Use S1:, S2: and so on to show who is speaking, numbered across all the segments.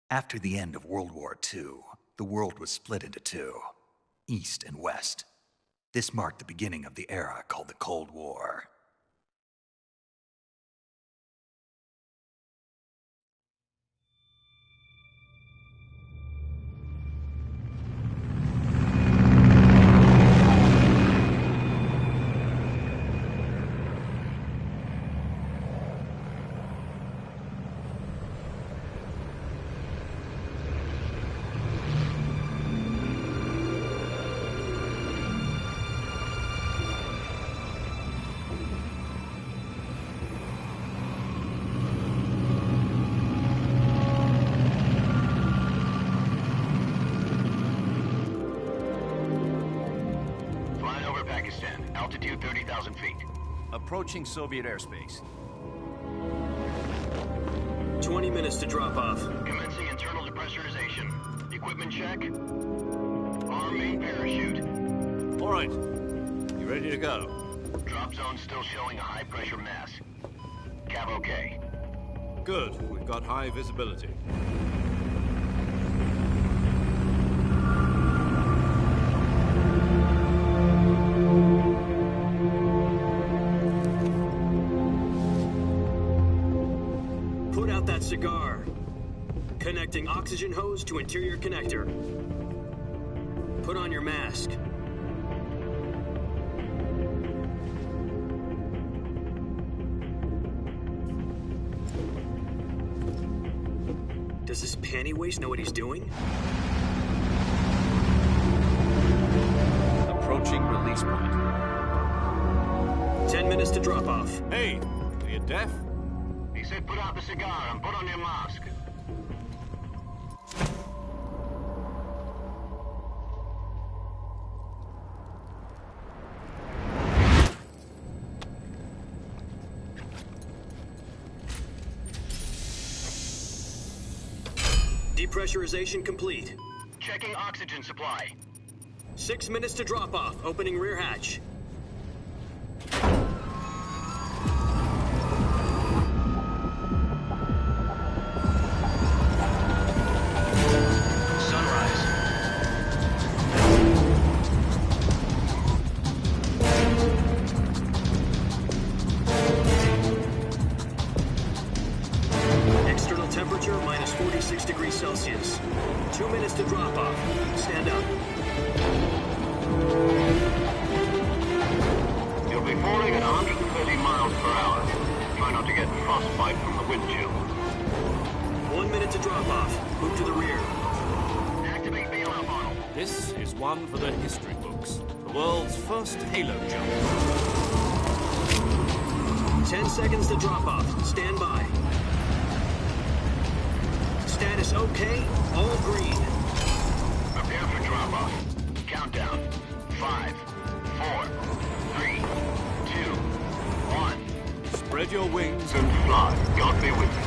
S1: After the end of World War II, the world was split into two, East and West. This marked the beginning of the era called the Cold War.
S2: Altitude 30,000 feet.
S3: Approaching Soviet airspace.
S4: 20 minutes to drop off.
S2: Commencing internal depressurization. Equipment check. Arm main parachute.
S3: All right. You ready to go?
S2: Drop zone still showing a high pressure mass. Cav okay.
S3: Good. We've got high visibility.
S4: Put out that cigar. Connecting oxygen hose to interior connector. Put on your mask. Does this panty waste know what he's doing?
S3: Approaching release point.
S4: 10 minutes to drop off.
S3: Hey, are you deaf?
S2: He said put out the cigar and put on your mask.
S4: Depressurization complete.
S2: Checking oxygen supply.
S4: 6 minutes to drop off. Opening rear hatch.
S2: Sunrise.
S4: External temperature minus 46 degrees Celsius. 2 minutes to drop off. Stand up.
S2: You'll be falling at 130 miles per hour. Try not to get frostbite from the wind chill.
S4: 1 minute to drop off. Move to the rear.
S2: Activate bailout model.
S3: This is one for the history books. The world's first halo jump.
S4: 10 seconds to drop off. Stand by. Status okay. All green.
S2: Prepare for drop-off. Countdown. 5, 4, 3, 2, 1.
S3: Spread your wings
S2: And fly. God be with you.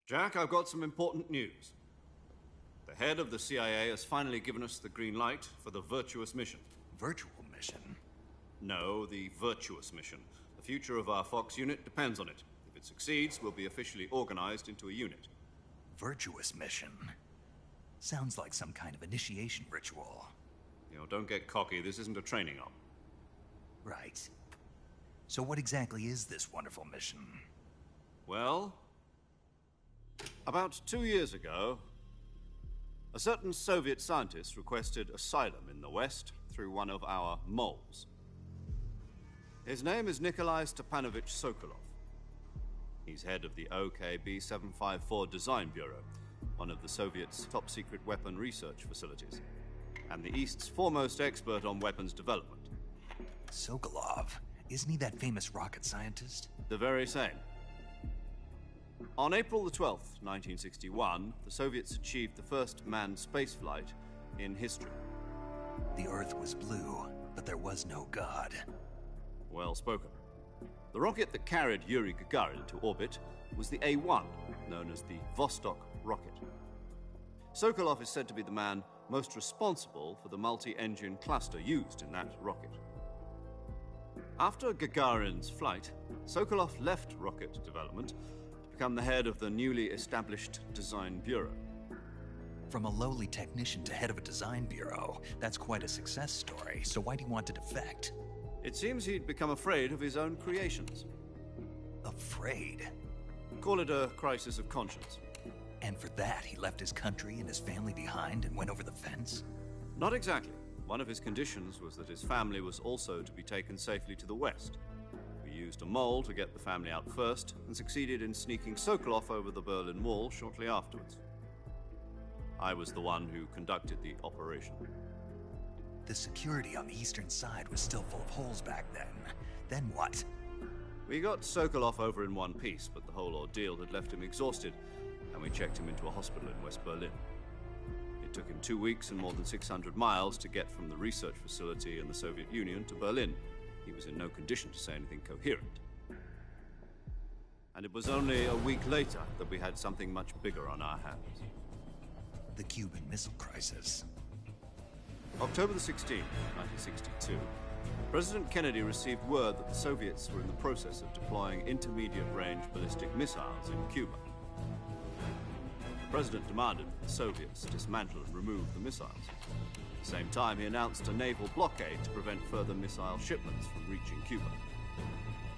S3: Jack, I've got some important news. The head of the CIA has finally given us the green light for the virtuous mission.
S1: Virtual mission?
S3: No, the virtuous mission. The future of our Fox unit depends on it. If it succeeds, we'll be officially organized into a unit.
S1: Virtuous mission? Sounds like some kind of initiation ritual.
S3: You know, don't get cocky. This isn't a training op.
S1: Right. So what exactly is this wonderful mission?
S3: Well, about 2 years ago, a certain Soviet scientist requested asylum in the West through one of our moles. His name is Nikolai Stepanovich Sokolov. He's head of the OKB 754 Design Bureau, one of the Soviets' top-secret weapon research facilities, and the East's foremost expert on weapons development.
S1: Sokolov? Isn't he that famous rocket scientist?
S3: The very same. On April the 12th, 1961, the Soviets achieved the first manned spaceflight in history.
S1: The Earth was blue, but there was no God.
S3: Well spoken. The rocket that carried Yuri Gagarin to orbit was the A-1, known as the Vostok rocket. Sokolov is said to be the man most responsible for the multi-engine cluster used in that rocket. After Gagarin's flight, Sokolov left rocket development to become the head of the newly established Design Bureau.
S1: From a lowly technician to head of a design bureau, that's quite a success story, so why do you want to defect?
S3: It seems he'd become afraid of his own creations.
S1: Afraid?
S3: Call it a crisis of conscience.
S1: And for that, he left his country and his family behind and went over the fence?
S3: Not exactly. One of his conditions was that his family was also to be taken safely to the west. We used a mole to get the family out first and succeeded in sneaking Sokolov over the Berlin Wall shortly afterwards. I was the one who conducted the operation.
S1: The security on the eastern side was still full of holes back then. Then what?
S3: We got Sokolov over in one piece, but the whole ordeal had left him exhausted, and we checked him into a hospital in West Berlin. It took him 2 weeks and more than 600 miles to get from the research facility in the Soviet Union to Berlin. He was in no condition to say anything coherent. And it was only a week later that we had something much bigger on our hands.
S1: The Cuban Missile Crisis.
S3: October the 16th, 1962, President Kennedy received word that the Soviets were in the process of deploying intermediate-range ballistic missiles in Cuba. The President demanded that the Soviets dismantle and remove the missiles. At the same time, he announced a naval blockade to prevent further missile shipments from reaching Cuba.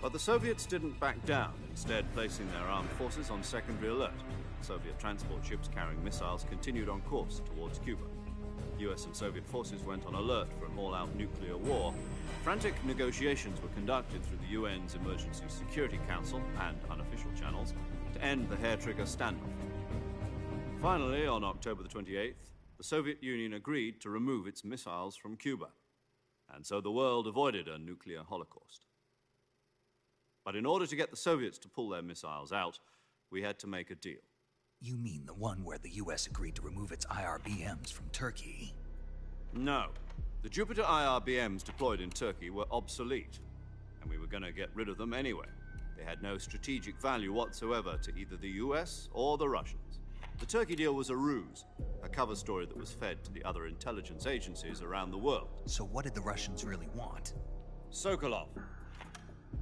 S3: But the Soviets didn't back down, instead placing their armed forces on secondary alert. Soviet transport ships carrying missiles continued on course towards Cuba. US and Soviet forces went on alert for an all-out nuclear war. Frantic negotiations were conducted through the UN's Emergency Security Council and unofficial channels to end the hair-trigger standoff. Finally, on October the 28th, the Soviet Union agreed to remove its missiles from Cuba. And so the world avoided a nuclear holocaust. But in order to get the Soviets to pull their missiles out, we had to make a deal.
S1: You mean the one where the US agreed to remove its IRBMs from Turkey?
S3: No. The Jupiter IRBMs deployed in Turkey were obsolete, and we were going to get rid of them anyway. They had no strategic value whatsoever to either the US or the Russians. The Turkey deal was a ruse, a cover story that was fed to the other intelligence agencies around the world.
S1: So what did the Russians really want?
S3: Sokolov.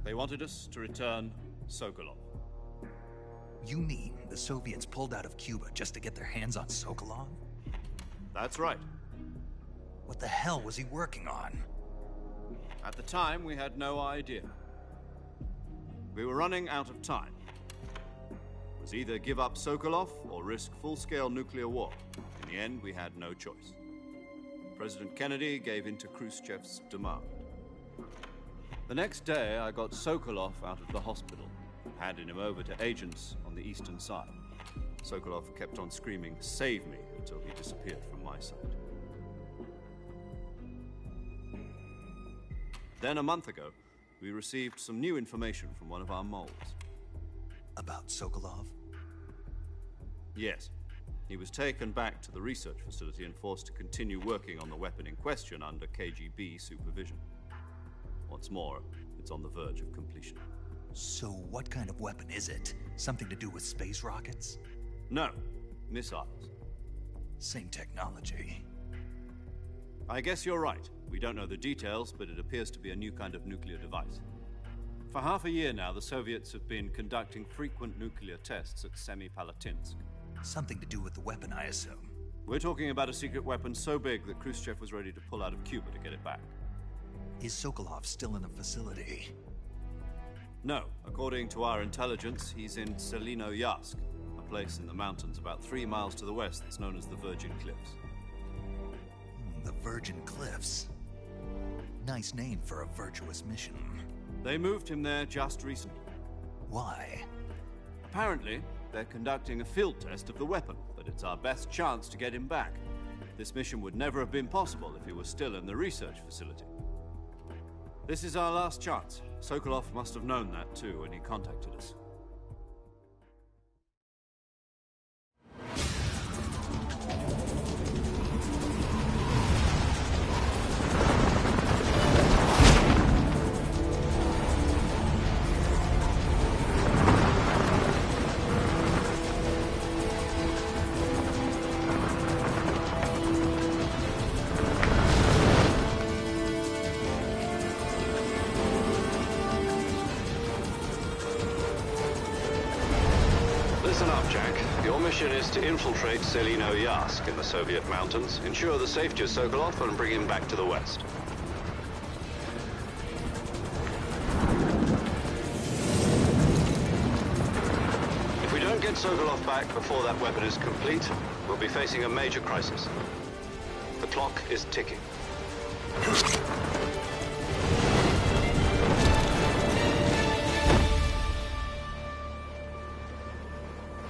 S3: They wanted us to return Sokolov.
S1: You mean the Soviets pulled out of Cuba just to get their hands on Sokolov?
S3: That's right.
S1: What the hell was he working on?
S3: At the time, we had no idea. We were running out of time. It was either give up Sokolov or risk full-scale nuclear war. In the end, we had no choice. President Kennedy gave in to Khrushchev's demand. The next day, I got Sokolov out of the hospital, handing him over to agents on the eastern side. Sokolov kept on screaming, "Save me," until he disappeared from my side. Then a month ago, we received some new information from one of our moles.
S1: About Sokolov?
S3: Yes. He was taken back to the research facility and forced to continue working on the weapon in question under KGB supervision. What's more, it's on the verge of completion.
S1: So what kind of weapon is it? Something to do with space rockets?
S3: No, missiles.
S1: Same technology.
S3: I guess you're right. We don't know the details, but it appears to be a new kind of nuclear device. For half a year now, the Soviets have been conducting frequent nuclear tests at Semipalatinsk.
S1: Something to do with the weapon, I assume.
S3: We're talking about a secret weapon so big that Khrushchev was ready to pull out of Cuba to get it back.
S1: Is Sokolov still in the facility?
S3: No. According to our intelligence, he's in Selino-Yarsk, a place in the mountains about 3 miles to the west that's known as the Virgin Cliffs.
S1: The Virgin Cliffs. Nice name for a virtuous mission.
S3: They moved him there just recently.
S1: Why?
S3: Apparently, they're conducting a field test of the weapon, but it's our best chance to get him back. This mission would never have been possible if he was still in the research facility. This is our last chance. Sokolov must have known that too when he contacted us. mission is to infiltrate Selino-Yask in the Soviet mountains, ensure the safety of Sokolov, and bring him back to the west. If we don't get Sokolov back before that weapon is complete, we'll be facing a major crisis. The clock is ticking.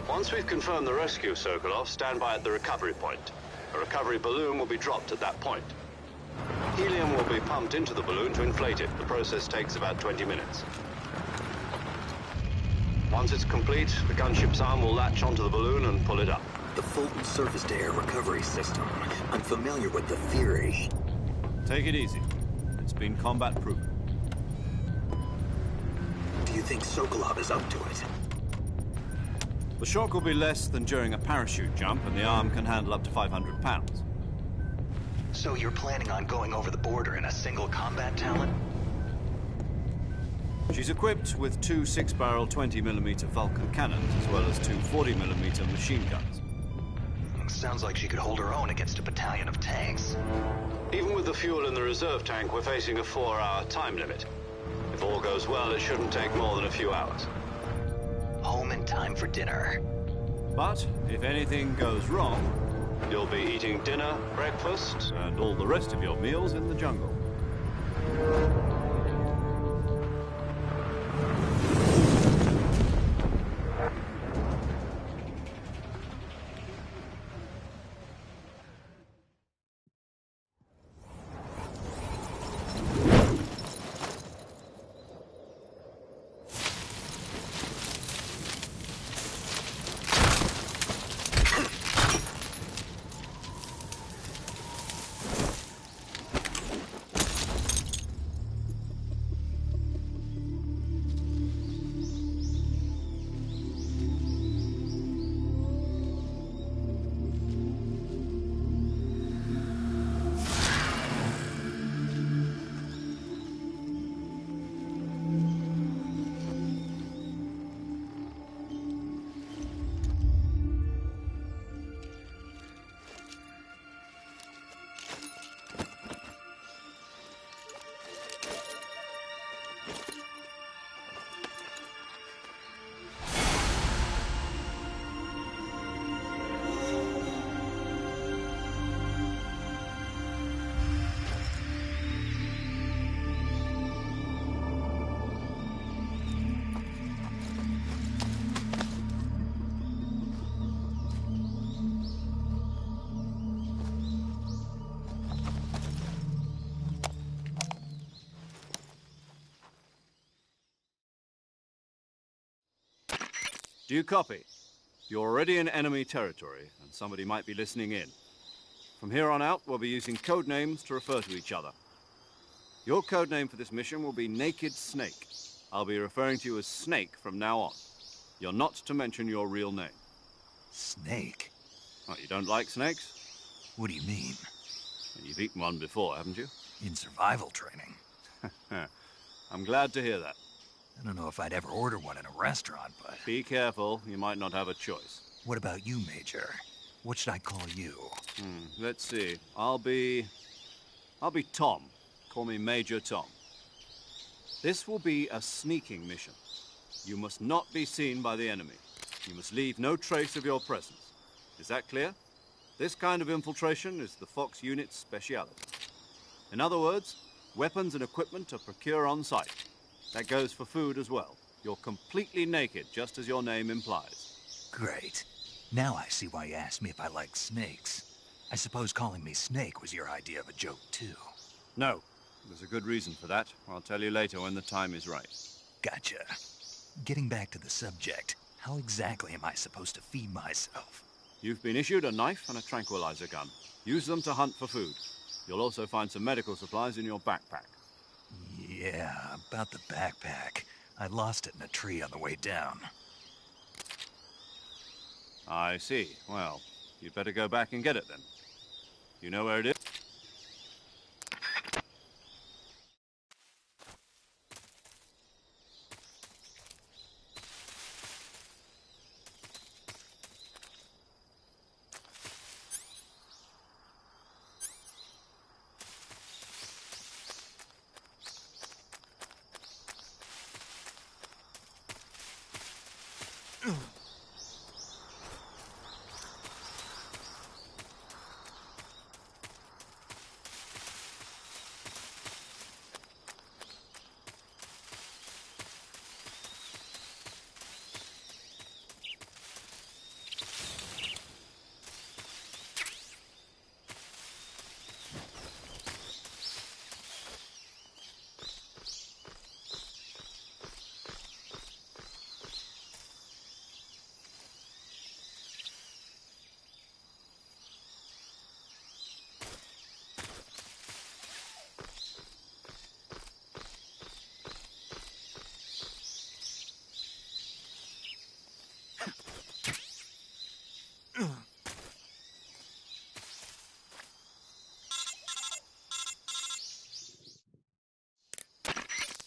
S3: Once we've confirmed the rescue of Sokolov, stand by at the recovery point. A recovery balloon will be dropped at that point. Helium will be pumped into the balloon to inflate it. The process takes about 20 minutes. Once it's complete, the gunship's arm will latch onto the balloon and pull it up.
S5: The Fulton surface-to-air recovery system. I'm familiar with the theory.
S3: Take it easy. It's been combat-proven.
S5: Do you think Sokolov is up to it?
S3: The shock will be less than during a parachute jump, and the arm can handle up to 500 pounds.
S1: So you're planning on going over the border in a single combat talent?
S3: She's equipped with two 6-barrel 20mm Vulcan cannons, as well as two 40mm machine guns.
S1: Sounds like she could hold her own against a battalion of tanks.
S3: Even with the fuel in the reserve tank, we're facing a 4-hour time limit. If all goes well, it shouldn't take more than a few hours.
S1: Home in time for dinner.
S3: But if anything goes wrong, you'll be eating dinner, breakfast, and all the rest of your meals in the jungle. Do you copy? You're already in enemy territory, and somebody might be listening in. From here on out, we'll be using code names to refer to each other. Your code name for this mission will be Naked Snake. I'll be referring to you as Snake from now on. You're not to mention your real name.
S1: Snake?
S3: Oh, you don't like snakes?
S1: What do you mean?
S3: You've eaten one before, haven't you?
S1: In survival training.
S3: I'm glad to hear that.
S1: I don't know if I'd ever order one in a restaurant, but...
S3: Be careful, you might not have a choice.
S1: What about you, Major? What should I call you?
S3: Let's see. I'll be Tom. Call me Major Tom. This will be a sneaking mission. You must not be seen by the enemy. You must leave no trace of your presence. Is that clear? This kind of infiltration is the Fox unit's speciality. In other words, weapons and equipment are procured on site. That goes for food as well. You're completely naked, just as your name implies.
S1: Great. Now I see why you asked me if I like snakes. I suppose calling me Snake was your idea of a joke, too.
S3: No. There's a good reason for that. I'll tell you later when the time is right.
S1: Gotcha. Getting back to the subject, how exactly am I supposed to feed myself?
S3: You've been issued a knife and a tranquilizer gun. Use them to hunt for food. You'll also find some medical supplies in your backpack.
S1: Yeah, about the backpack. I lost it in a tree on the way down.
S3: I see. Well, you'd better go back and get it then. You know where it is?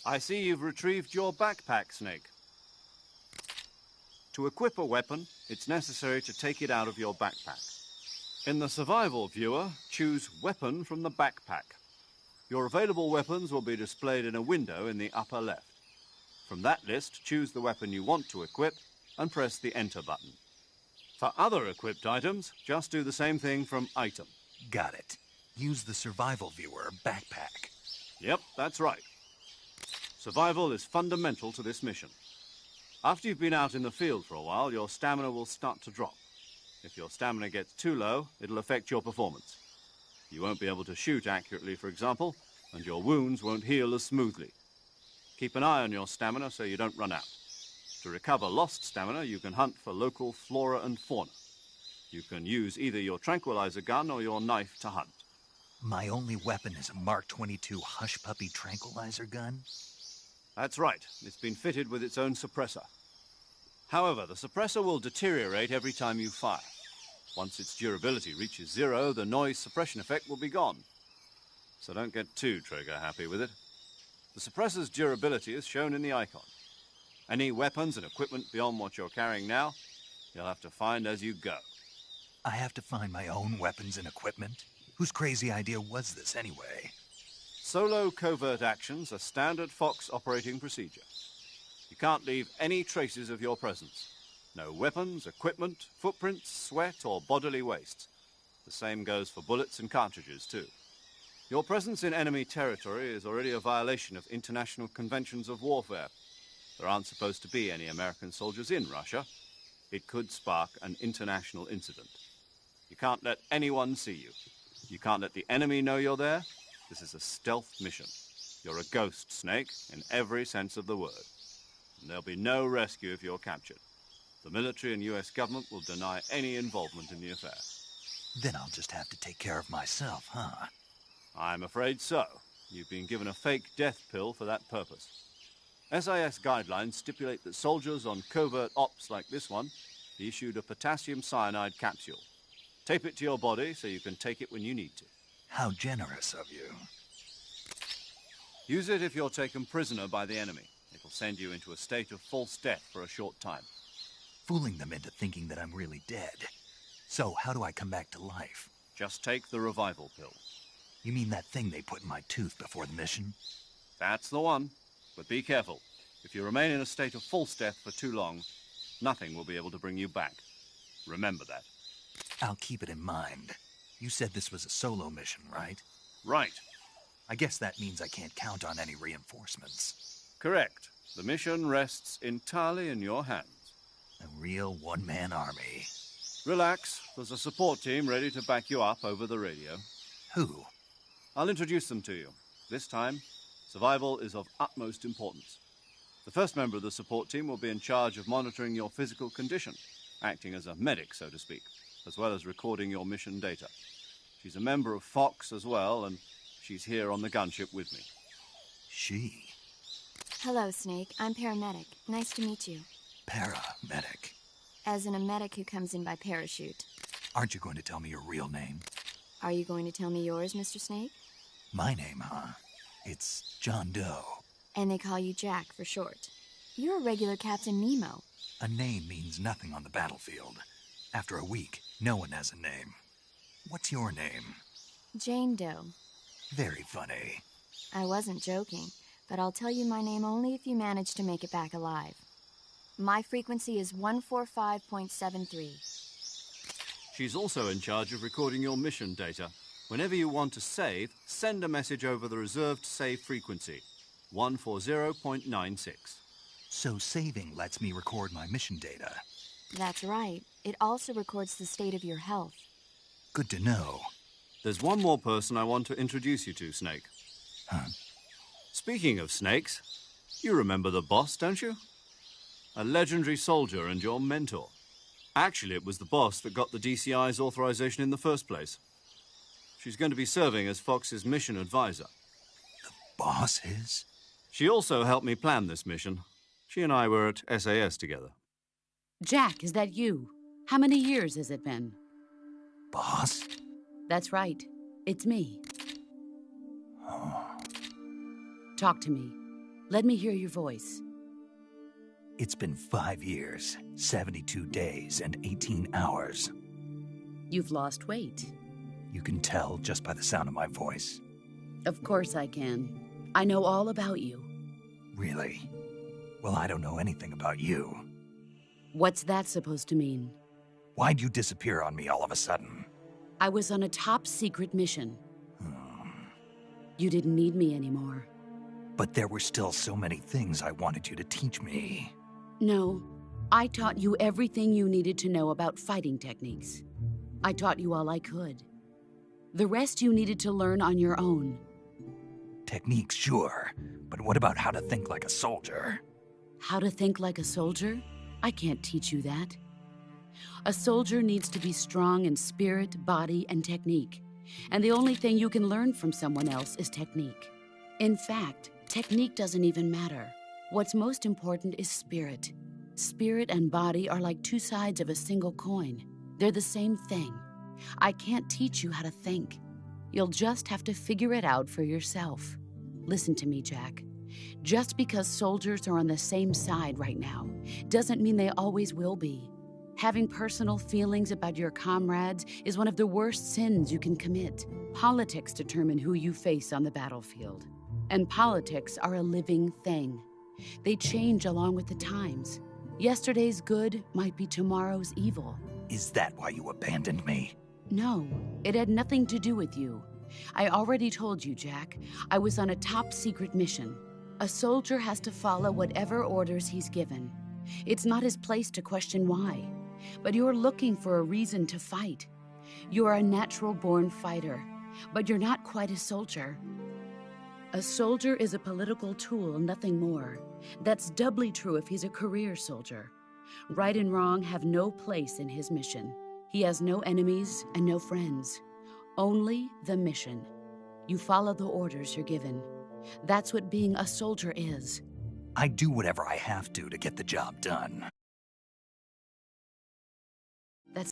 S3: I see you've retrieved your backpack, Snake. To equip a weapon, it's necessary to take it out of your backpack. In the survival viewer, choose Weapon from the backpack. Your available weapons will be displayed in a window in the upper left. From that list, choose the weapon you want to equip and press the Enter button. For other equipped items, just do the same thing from Item.
S1: Got it. Use the survival viewer backpack.
S3: Yep, that's right. Survival is fundamental to this mission. After you've been out in the field for a while, your stamina will start to drop. If your stamina gets too low, it'll affect your performance. You won't be able to shoot accurately, for example, and your wounds won't heal as smoothly. Keep an eye on your stamina so you don't run out. To recover lost stamina, you can hunt for local flora and fauna. You can use either your tranquilizer gun or your knife to hunt.
S1: My only weapon is a Mark 22 Hush Puppy tranquilizer gun?
S3: That's right. It's been fitted with its own suppressor. However, the suppressor will deteriorate every time you fire. Once its durability reaches 0, the noise suppression effect will be gone. So don't get too trigger-happy with it. The suppressor's durability is shown in the icon. Any weapons and equipment beyond what you're carrying now, you'll have to find as you go.
S1: I have to find my own weapons and equipment? Whose crazy idea was this anyway?
S3: Solo covert actions are standard Fox operating procedure. You can't leave any traces of your presence. No weapons, equipment, footprints, sweat, or bodily waste. The same goes for bullets and cartridges, too. Your presence in enemy territory is already a violation of international conventions of warfare. There aren't supposed to be any American soldiers in Russia. It could spark an international incident. You can't let anyone see you. You can't let the enemy know you're there. This is a stealth mission. You're a ghost, Snake, in every sense of the word. And there'll be no rescue if you're captured. The military and US government will deny any involvement in the affair.
S1: Then I'll just have to take care of myself, huh?
S3: I'm afraid so. You've been given a fake death pill for that purpose. SIS guidelines stipulate that soldiers on covert ops like this one be issued a potassium cyanide capsule. Tape it to your body so you can take it when you need to.
S1: How generous of you.
S3: Use it if you're taken prisoner by the enemy. It'll send you into a state of false death for a short time.
S1: Fooling them into thinking that I'm really dead. So, how do I come back to life?
S3: Just take the revival pill.
S1: You mean that thing they put in my tooth before the mission?
S3: That's the one. But be careful. If you remain in a state of false death for too long, nothing will be able to bring you back. Remember that.
S1: I'll keep it in mind. You said this was a solo mission, right?
S3: Right.
S1: I guess that means I can't count on any reinforcements.
S3: Correct. The mission rests entirely in your hands.
S1: A real one-man army.
S3: Relax. There's a support team ready to back you up over the radio.
S1: Who?
S3: I'll introduce them to you. This time, survival is of utmost importance. The first member of the support team will be in charge of monitoring your physical condition, acting as a medic, so to speak, as well as recording your mission data. She's a member of Fox as well, and she's here on the gunship with me.
S1: She?
S6: Hello, Snake. I'm paramedic. Nice to meet you.
S1: Paramedic.
S6: As in a medic who comes in by parachute.
S1: Aren't you going to tell me your real name?
S6: Are you going to tell me yours, Mr. Snake?
S1: My name, huh? It's John Doe.
S6: And they call you Jack for short. You're a regular Captain Nemo.
S1: A name means nothing on the battlefield. After a week, no one has a name. What's your name?
S6: Jane Doe.
S1: Very funny.
S6: I wasn't joking, but I'll tell you my name only if you manage to make it back alive. My frequency is 145.73.
S3: She's also in charge of recording your mission data. Whenever you want to save, send a message over the reserved save frequency, 140.96.
S1: So saving lets me record my mission data.
S6: That's right. It also records the state of your health.
S1: Good to know.
S3: There's one more person I want to introduce you to, Snake.
S1: Huh?
S3: Speaking of snakes, you remember the boss, don't you? A legendary soldier and your mentor. Actually, it was the boss that got the DCI's authorization in the first place. She's going to be serving as Fox's mission advisor.
S1: The boss is?
S3: She also helped me plan this mission. She and I were at SAS together.
S7: Jack, is that you? How many years has it been?
S1: Boss?
S7: That's right. It's me.
S1: Oh.
S7: Talk to me. Let me hear your voice.
S1: It's been 5 years, 72 days, and 18 hours.
S7: You've lost weight.
S1: You can tell just by the sound of my voice.
S7: Of course I can. I know all about you.
S1: Really? Well, I don't know anything about you.
S7: What's that supposed to mean?
S1: Why'd you disappear on me all of a sudden?
S7: I was on a top-secret mission. You didn't need me anymore.
S1: But there were still so many things I wanted you to teach me.
S7: No, I taught you everything you needed to know about fighting techniques. I taught you all I could. The rest you needed to learn on your own.
S1: Techniques, sure. But what about how to think like a soldier?
S7: How to think like a soldier? I can't teach you that. A soldier needs to be strong in spirit, body, and technique. And the only thing you can learn from someone else is technique. In fact, technique doesn't even matter. What's most important is spirit. Spirit and body are like two sides of a single coin. They're the same thing. I can't teach you how to think. You'll just have to figure it out for yourself. Listen to me, Jack. Just because soldiers are on the same side right now doesn't mean they always will be. Having personal feelings about your comrades is one of the worst sins you can commit. Politics determine who you face on the battlefield. And politics are a living thing. They change along with the times. Yesterday's good might be tomorrow's evil.
S1: Is that why you abandoned me?
S7: No, it had nothing to do with you. I already told you, Jack. I was on a top-secret mission. A soldier has to follow whatever orders he's given. It's not his place to question why. But you're looking for a reason to fight. You're a natural-born fighter, but you're not quite a soldier. A soldier is a political tool, nothing more. That's doubly true if he's a career soldier. Right and wrong have no place in his mission. He has no enemies and no friends. Only the mission. You follow the orders you're given. That's what being a soldier is.
S1: I do whatever I have to get the job done.
S7: That's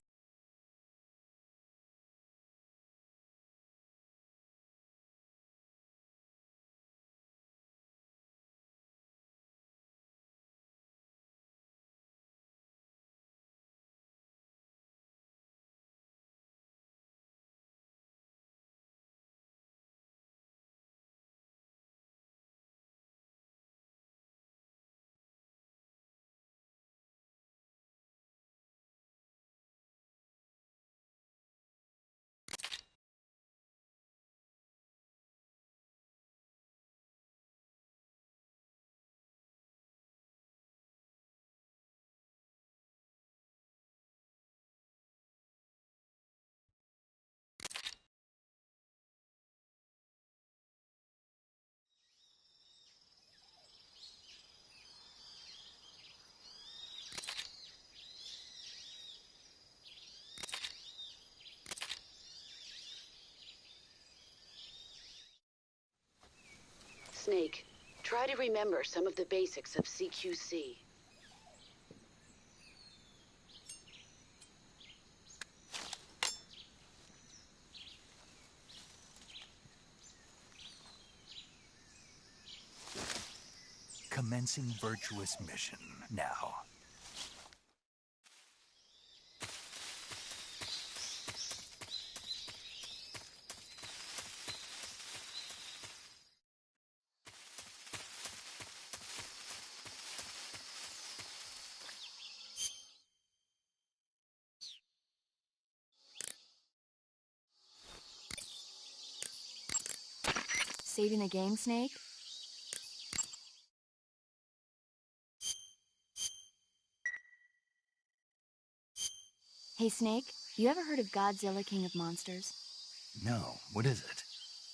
S7: Snake, try to remember some of the basics of CQC.
S1: Commencing virtuous mission now.
S6: Saving the game, Snake? Hey, Snake, you ever heard of Godzilla, King of Monsters?
S1: No, what is it?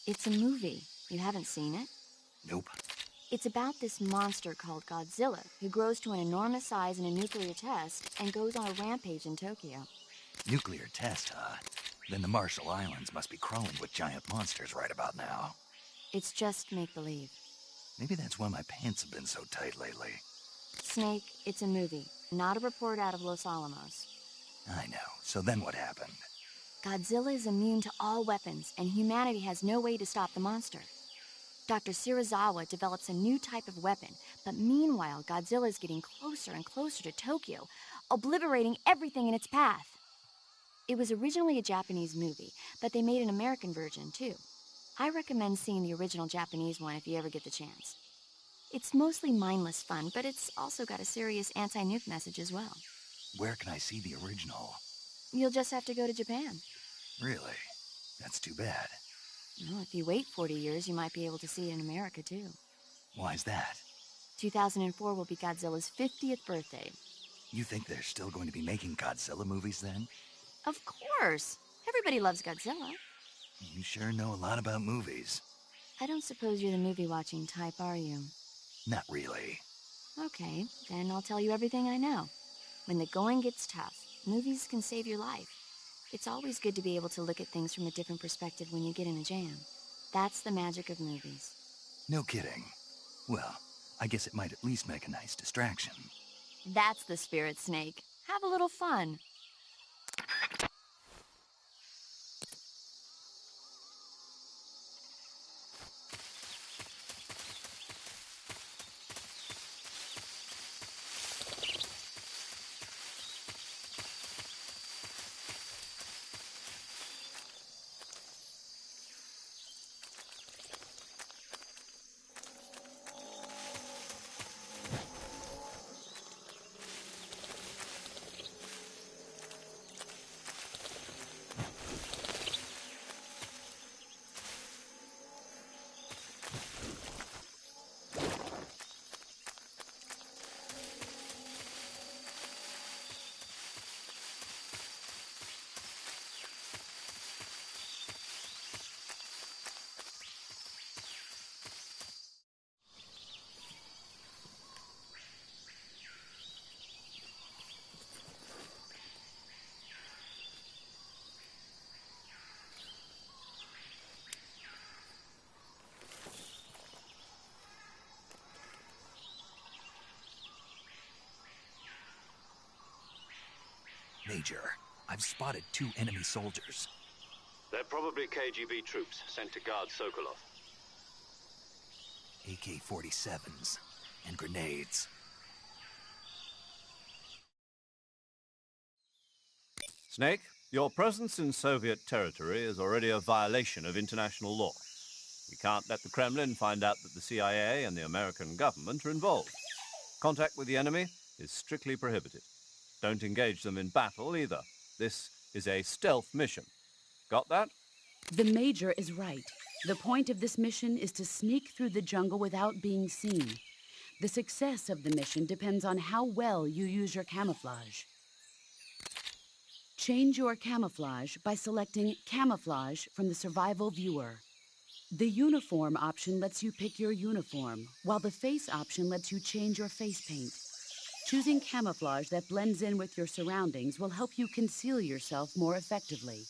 S6: It's a movie. You haven't seen it?
S1: Nope.
S6: It's about this monster called Godzilla who grows to an enormous size in a nuclear test and goes on a rampage in Tokyo.
S1: Nuclear test, huh? Then the Marshall Islands must be crawling with giant monsters right about now.
S6: It's just make-believe.
S1: Maybe that's why my pants have been so tight lately.
S6: Snake, it's a movie, not a report out of Los Alamos.
S1: I know. So then what happened?
S6: Godzilla is immune to all weapons, and humanity has no way to stop the monster. Dr. Shirazawa develops a new type of weapon, but meanwhile, Godzilla's getting closer and closer to Tokyo, obliterating everything in its path. It was originally a Japanese movie, but they made an American version, too. I recommend seeing the original Japanese one if you ever get the chance. It's mostly mindless fun, but it's also got a serious anti-nuke message as well.
S1: Where can I see the original?
S6: You'll just have to go to Japan.
S1: Really? That's too bad.
S6: Well, if you wait 40 years, you might be able to see it in America, too.
S1: Why's that?
S6: 2004 will be Godzilla's 50th birthday.
S1: You think they're still going to be making Godzilla movies then?
S6: Of course! Everybody loves Godzilla.
S1: You sure know a lot about movies.
S6: I don't suppose you're the movie-watching type, are you?
S1: Not really.
S6: Okay, then I'll tell you everything I know. When the going gets tough, movies can save your life. It's always good to be able to look at things from a different perspective when you get in a jam. That's the magic of movies.
S1: No kidding. Well, I guess it might at least make a nice distraction.
S6: That's the spirit, Snake. Have a little fun.
S1: Major, I've spotted 2 enemy soldiers.
S3: They're probably KGB troops sent to guard Sokolov.
S1: AK-47s and grenades.
S3: Snake, your presence in Soviet territory is already a violation of international law. We can't let the Kremlin find out that the CIA and the American government are involved. Contact with the enemy is strictly prohibited. Don't engage them in battle either. This is a stealth mission. Got that?
S7: The Major is right. The point of this mission is to sneak through the jungle without being seen. The success of the mission depends on how well you use your camouflage. Change your camouflage by selecting Camouflage from the Survival Viewer. The Uniform option lets you pick your uniform, while the Face option lets you change your face paint. Choosing camouflage that blends in with your surroundings will help you conceal yourself more effectively.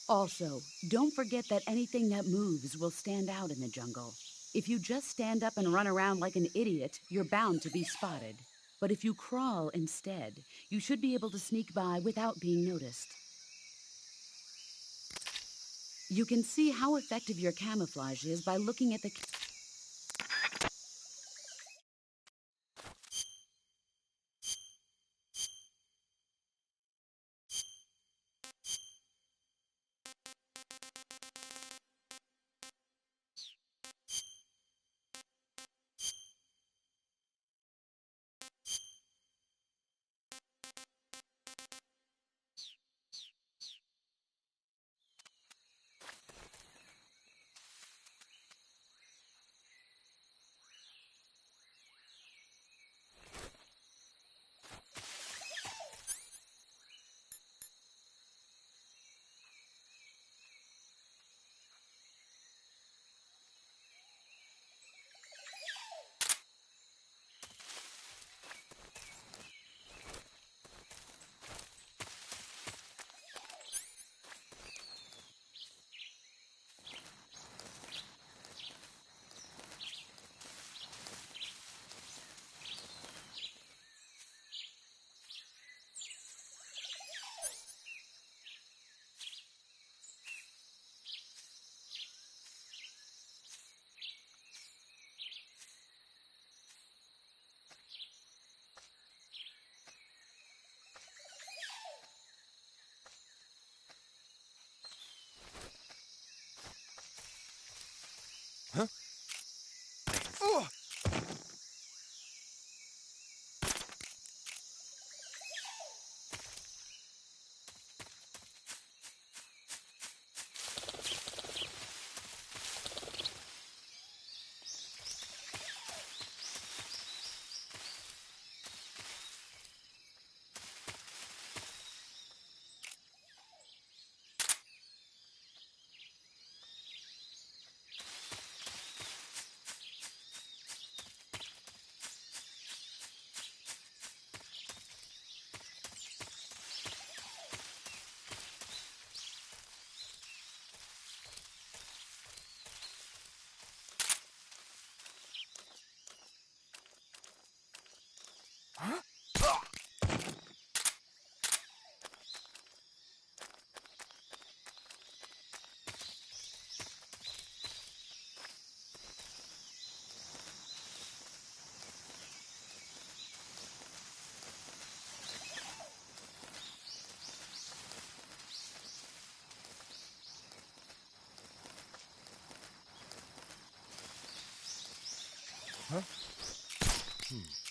S7: Also, don't forget that anything that moves will stand out in the jungle. If you just stand up and run around like an idiot, you're bound to be spotted. But if you crawl instead, you should be able to sneak by without being noticed. You can see how effective your camouflage is by looking at the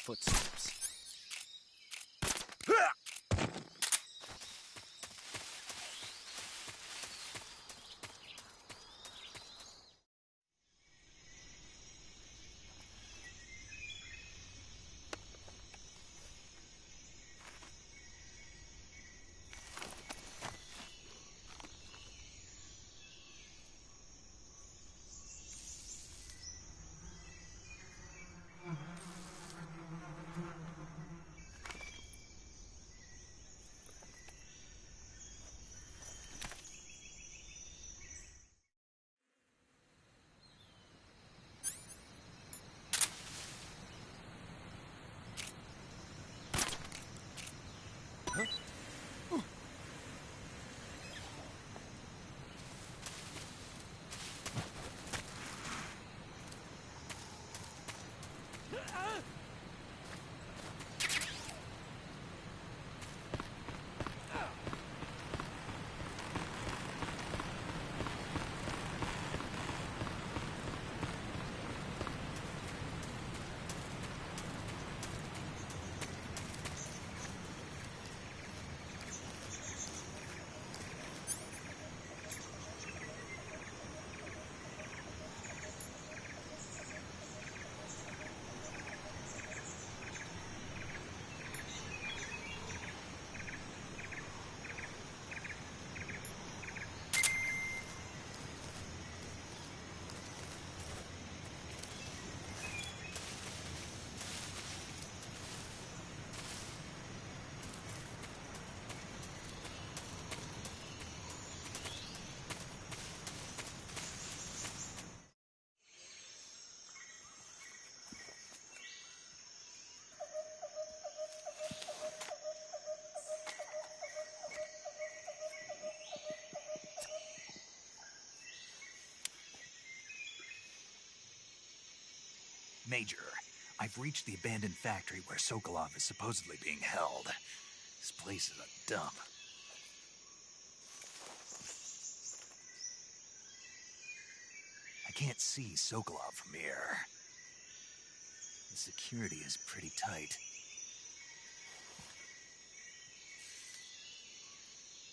S8: Footsteps.
S1: Major, I've reached the abandoned factory where Sokolov is supposedly being held. This place is a dump. I can't see Sokolov from here. The security is pretty tight.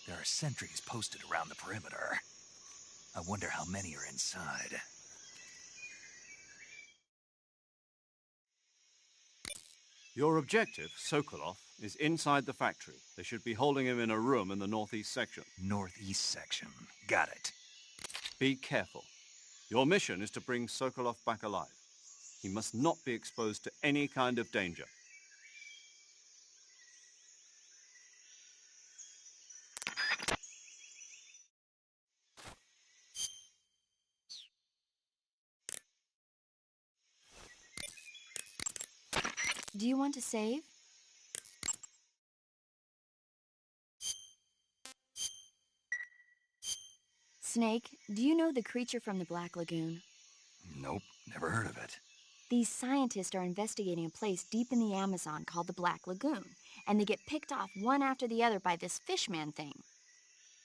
S1: There are sentries posted around the perimeter. I wonder how many are inside.
S3: Your objective, Sokolov, is inside the factory. They should be holding him in a room in the northeast section.
S1: Northeast section. Got it.
S3: Be careful. Your mission is to bring Sokolov back alive. He must not be exposed to any kind of danger.
S6: Do you want to save? Snake, do you know the creature from the Black Lagoon?
S1: Nope, never heard of it.
S6: These scientists are investigating a place deep in the Amazon called the Black Lagoon, and they get picked off one after the other by this fishman thing.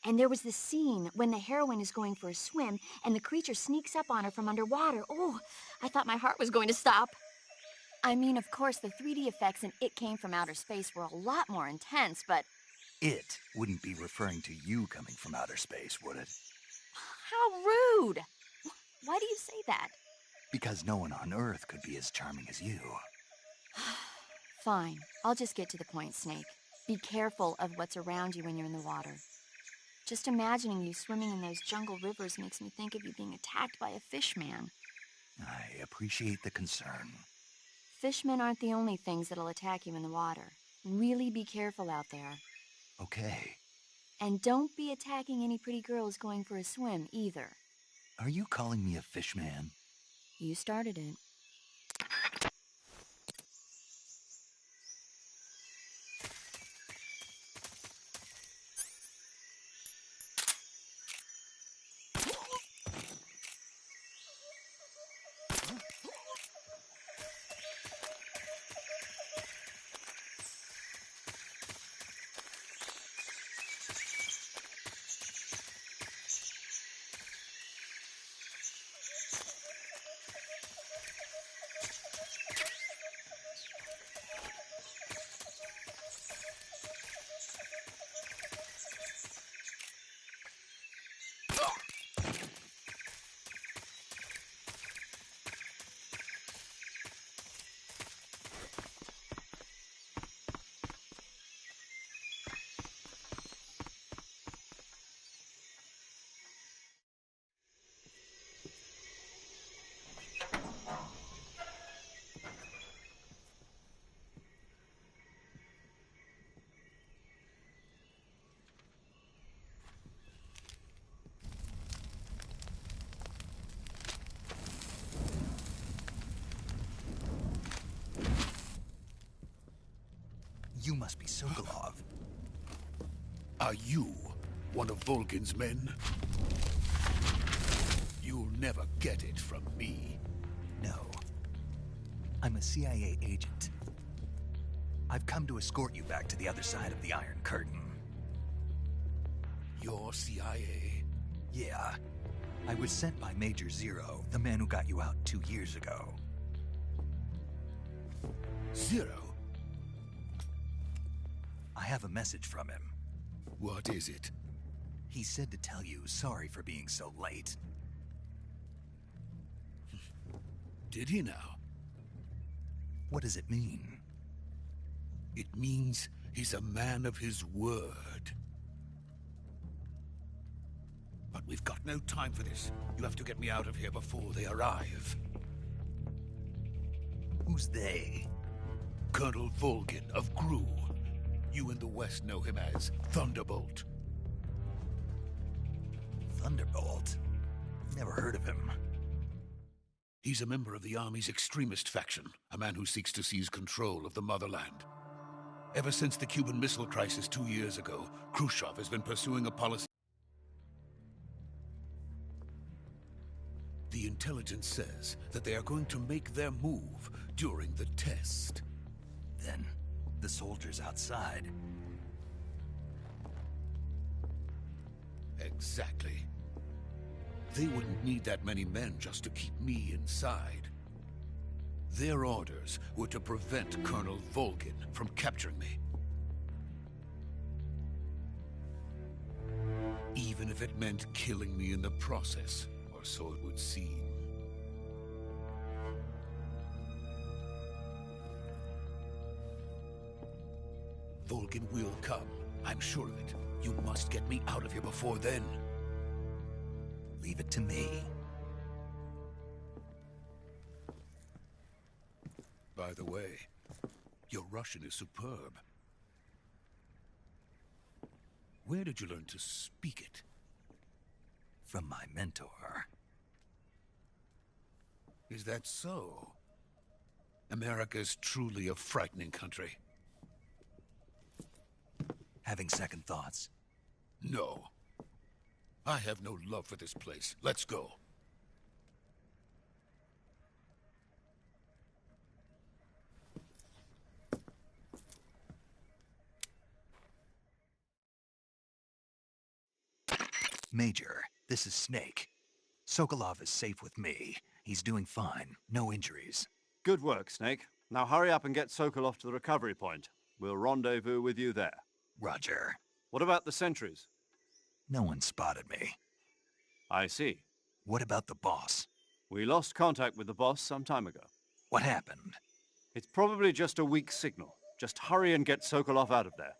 S6: And there was this scene when the heroine is going for a swim, and the creature sneaks up on her from underwater. Oh, I thought my heart was going to stop. I mean, of course, the 3D effects in It Came from Outer Space were a lot more intense, but...
S1: It wouldn't be referring to you coming from outer space, would it?
S6: How rude! Why do you say that?
S1: Because no one on Earth could be as charming as you.
S6: Fine. I'll just get to the point, Snake. Be careful of what's around you when you're in the water. Just imagining you swimming in those jungle rivers makes me think of you being attacked by a fishman.
S1: I appreciate the concern.
S6: Fishmen aren't the only things that'll attack you in the water. Really be careful out there.
S1: Okay.
S6: And don't be attacking any pretty girls going for a swim, either.
S1: Are you calling me a fishman?
S6: You started it.
S1: must be Sokolov.
S9: Are you one of Volgin's men? You'll never get it from me.
S1: No. I'm a CIA agent. I've come to escort you back to the other side of the Iron Curtain.
S9: You're CIA?
S1: Yeah. I was sent by Major Zero, the man who got you out 2 years ago.
S9: Zero?
S1: I have a message from him.
S9: What is it?
S1: He said to tell you sorry for being so late.
S9: Did he now?
S1: What does it mean?
S9: It means he's a man of his word. But we've got no time for this. You have to get me out of here before they arrive.
S1: Who's they?
S9: Colonel Volgin of Gru. You in the West know him as Thunderbolt.
S1: Thunderbolt? Never heard of him.
S9: He's a member of the Army's extremist faction, a man who seeks to seize control of the motherland. Ever since the Cuban Missile Crisis 2 years ago, Khrushchev has been pursuing a policy. The intelligence says that they are going to make their move during the test.
S1: Then, the soldiers outside.
S9: Exactly. They wouldn't need that many men just to keep me inside. Their orders were to prevent Colonel Volgin from capturing me. Even if it meant killing me in the process, or so it would seem. Volgin will come. I'm sure of it. You must get me out of here before then.
S1: Leave it to me.
S9: By the way, your Russian is superb. Where did you learn to speak it?
S1: From my mentor.
S9: Is that so? America's truly a frightening country.
S1: Having second thoughts?
S9: No. I have no love for this place. Let's go.
S1: Major, this is Snake. Sokolov is safe with me. He's doing fine. No injuries.
S3: Good work, Snake. Now hurry up and get Sokolov to the recovery point. We'll rendezvous with you there.
S1: Roger.
S3: What about the sentries?
S1: No one spotted me.
S3: I see.
S1: What about the boss?
S3: We lost contact with the boss some time ago.
S1: What happened?
S3: It's probably just a weak signal. Just hurry and get Sokolov out of there.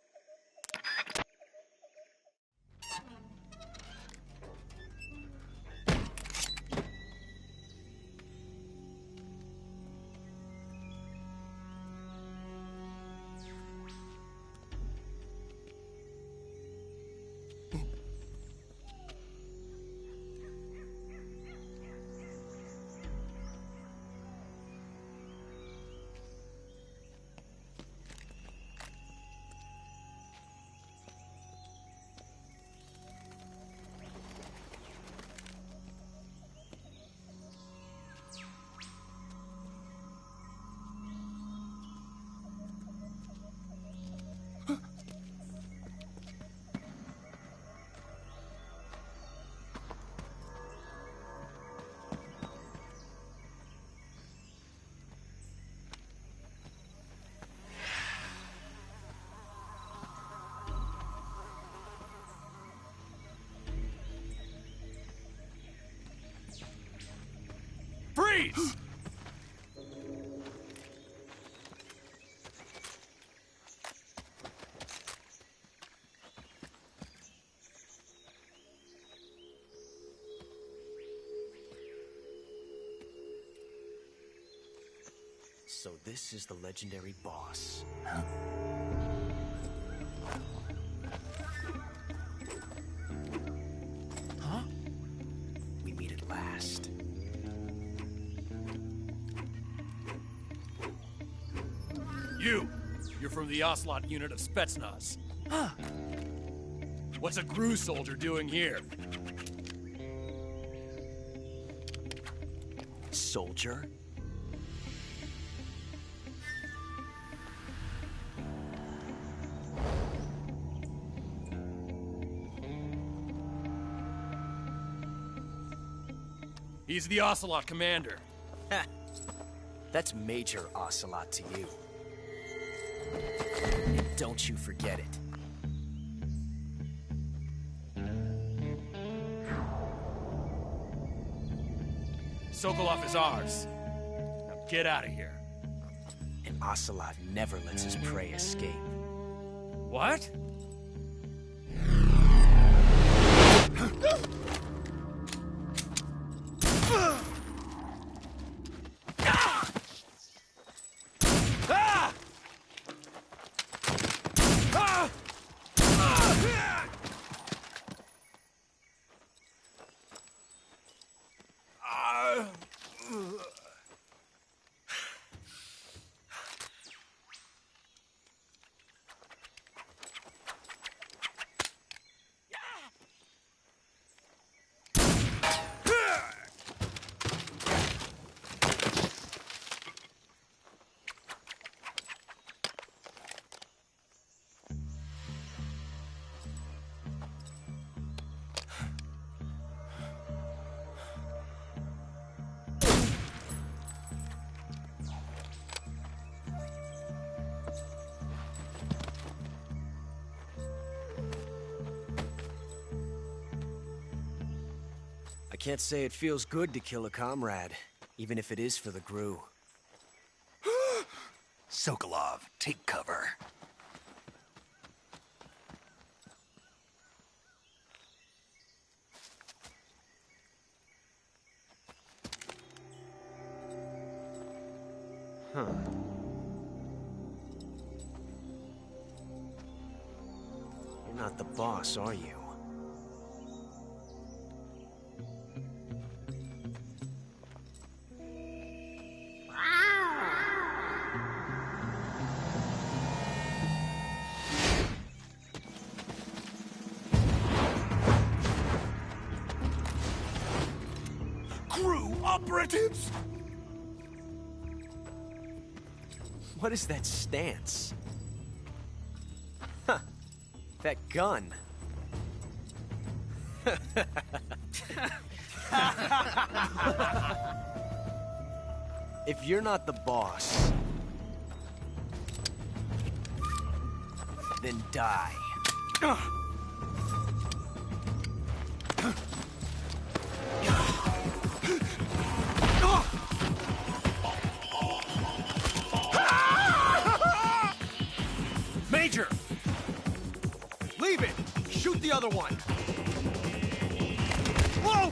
S9: Freeze!
S8: So this is the legendary boss.
S1: Huh?
S8: Huh? We meet at last.
S9: You!
S10: You're from the Ocelot unit of Spetsnaz. Huh. What's a GRU soldier doing here?
S8: Soldier?
S10: He's the Ocelot commander.
S8: Ha! That's Major Ocelot to you. And don't you forget it.
S10: Sokolov is ours. Now get out of here.
S8: And Ocelot never lets his prey escape.
S10: What?
S8: I can't say it feels good to kill a comrade, even if it is for the GRU.
S1: Sokolov, take cover.
S8: Huh. You're not the boss, are you?
S9: GRU operatives!
S8: What is that stance? Huh. That gun. If you're not the boss, then die.
S10: Major!
S8: Leave it! Shoot the other one!
S10: Whoa!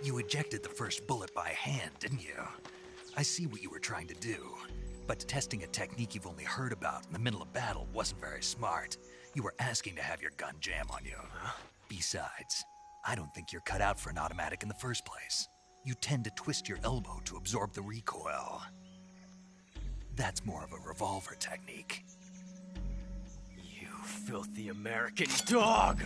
S1: You ejected the first bullet by hand, didn't you? I see what you were trying to do. But testing a technique you've only heard about in the middle of battle wasn't very smart. You were asking to have your gun jam on you. Besides, I don't think you're cut out for an automatic in the first place. You tend to twist your elbow to absorb the recoil. That's more of a revolver technique.
S8: You filthy American dog!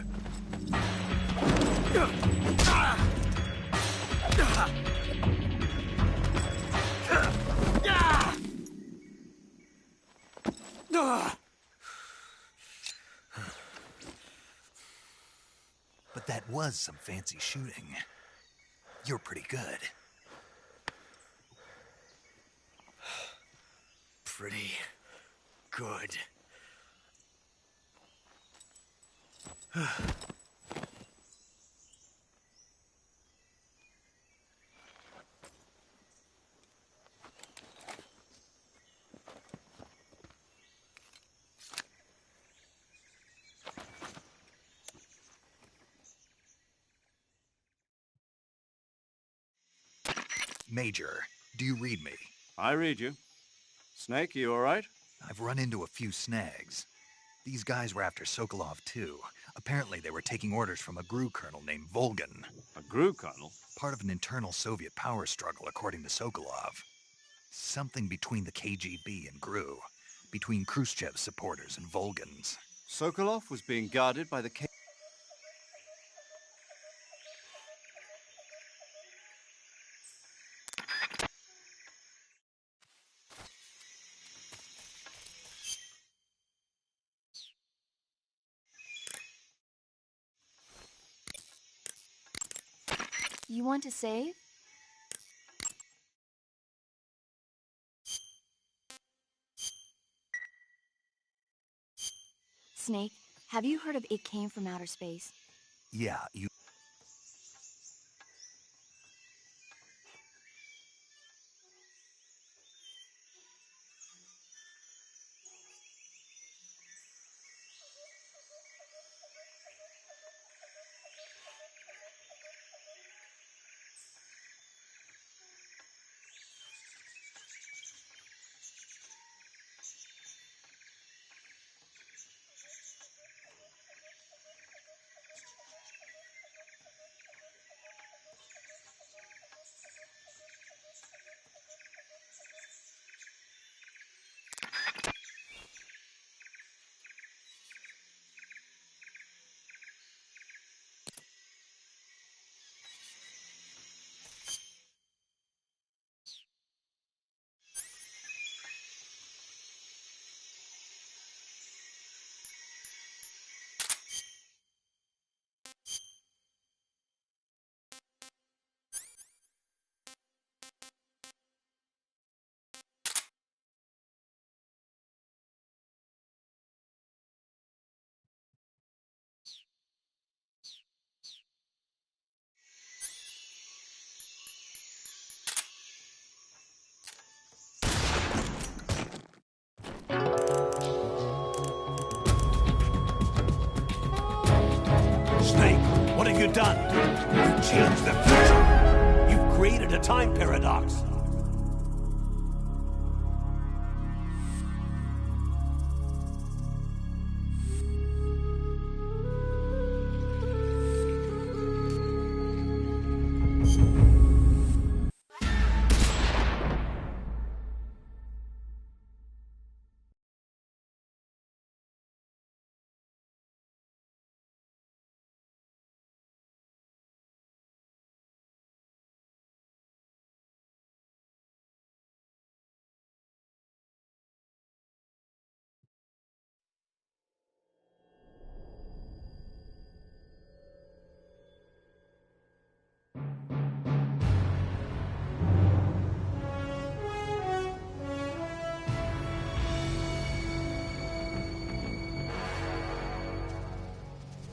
S1: But that was some fancy shooting. You're pretty good.
S8: Pretty good.
S1: Major, do you read me?
S3: I read you. Snake, you all right?
S1: I've run into a few snags. These guys were after Sokolov, too. Apparently, they were taking orders from a GRU colonel named Volgin.
S3: A GRU colonel?
S1: Part of an internal Soviet power struggle, according to Sokolov. Something between the KGB and GRU. Between Khrushchev's supporters and Volgin's.
S3: Sokolov was being guarded by the KGB.
S6: You want to save? Snake, have you heard of It Came from Outer Space?
S1: Yeah, you...
S11: Snake, what have you done? You changed the future. You've created a time paradox.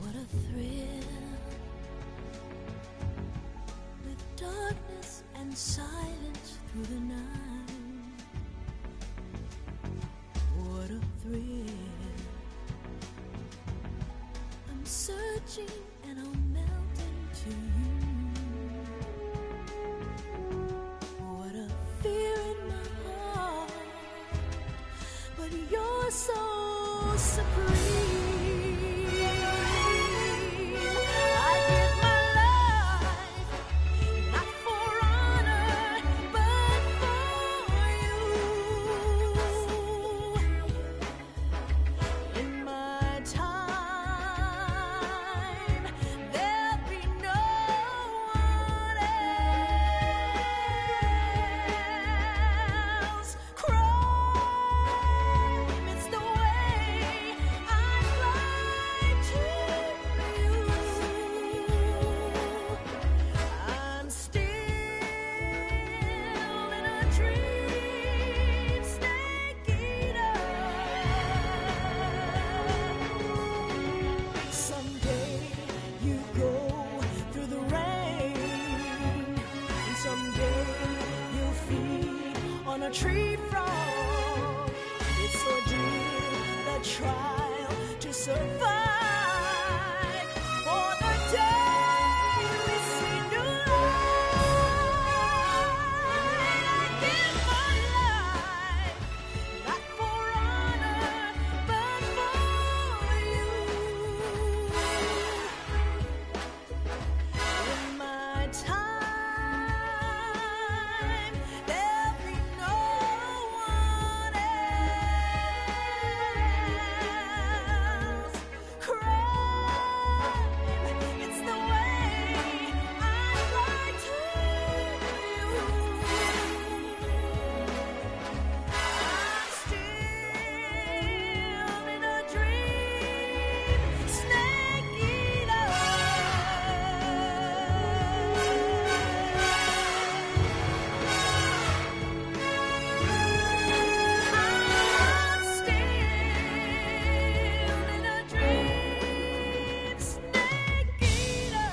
S12: What a thrill, with darkness and silence through the night. What a thrill, I'm searching and I'll melt into you. What a fear in my heart, but you're so supreme. It's the way a tree frog. It's ordeal, the trial to survive. For the day we see new light. I give my life, not for honor, but for you. In my time, there'll be no one else. Crime, it's the way I lie to you. I'm still in a dream, snake eater. I'm still in a dream, snake eater.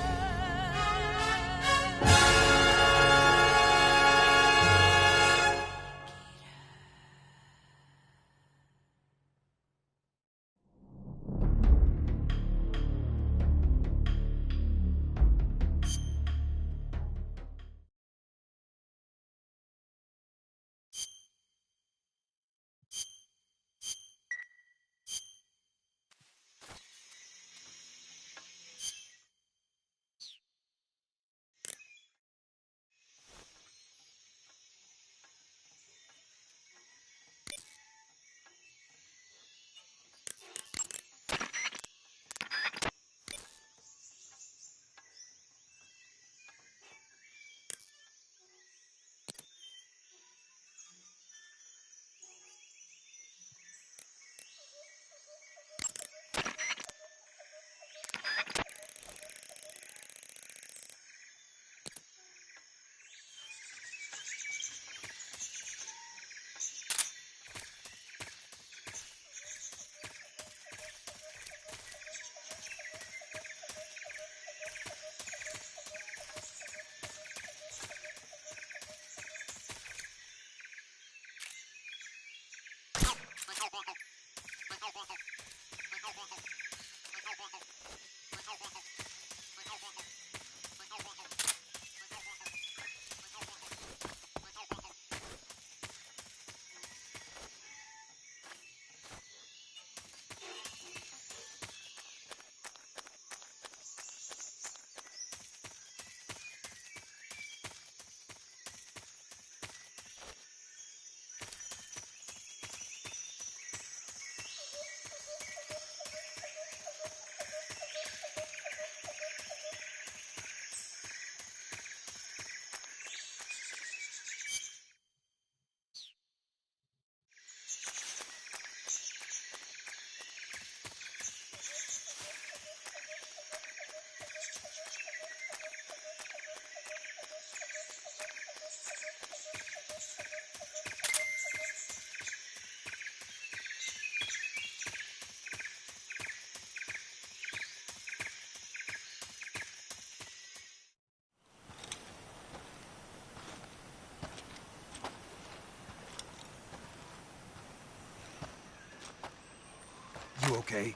S1: You okay?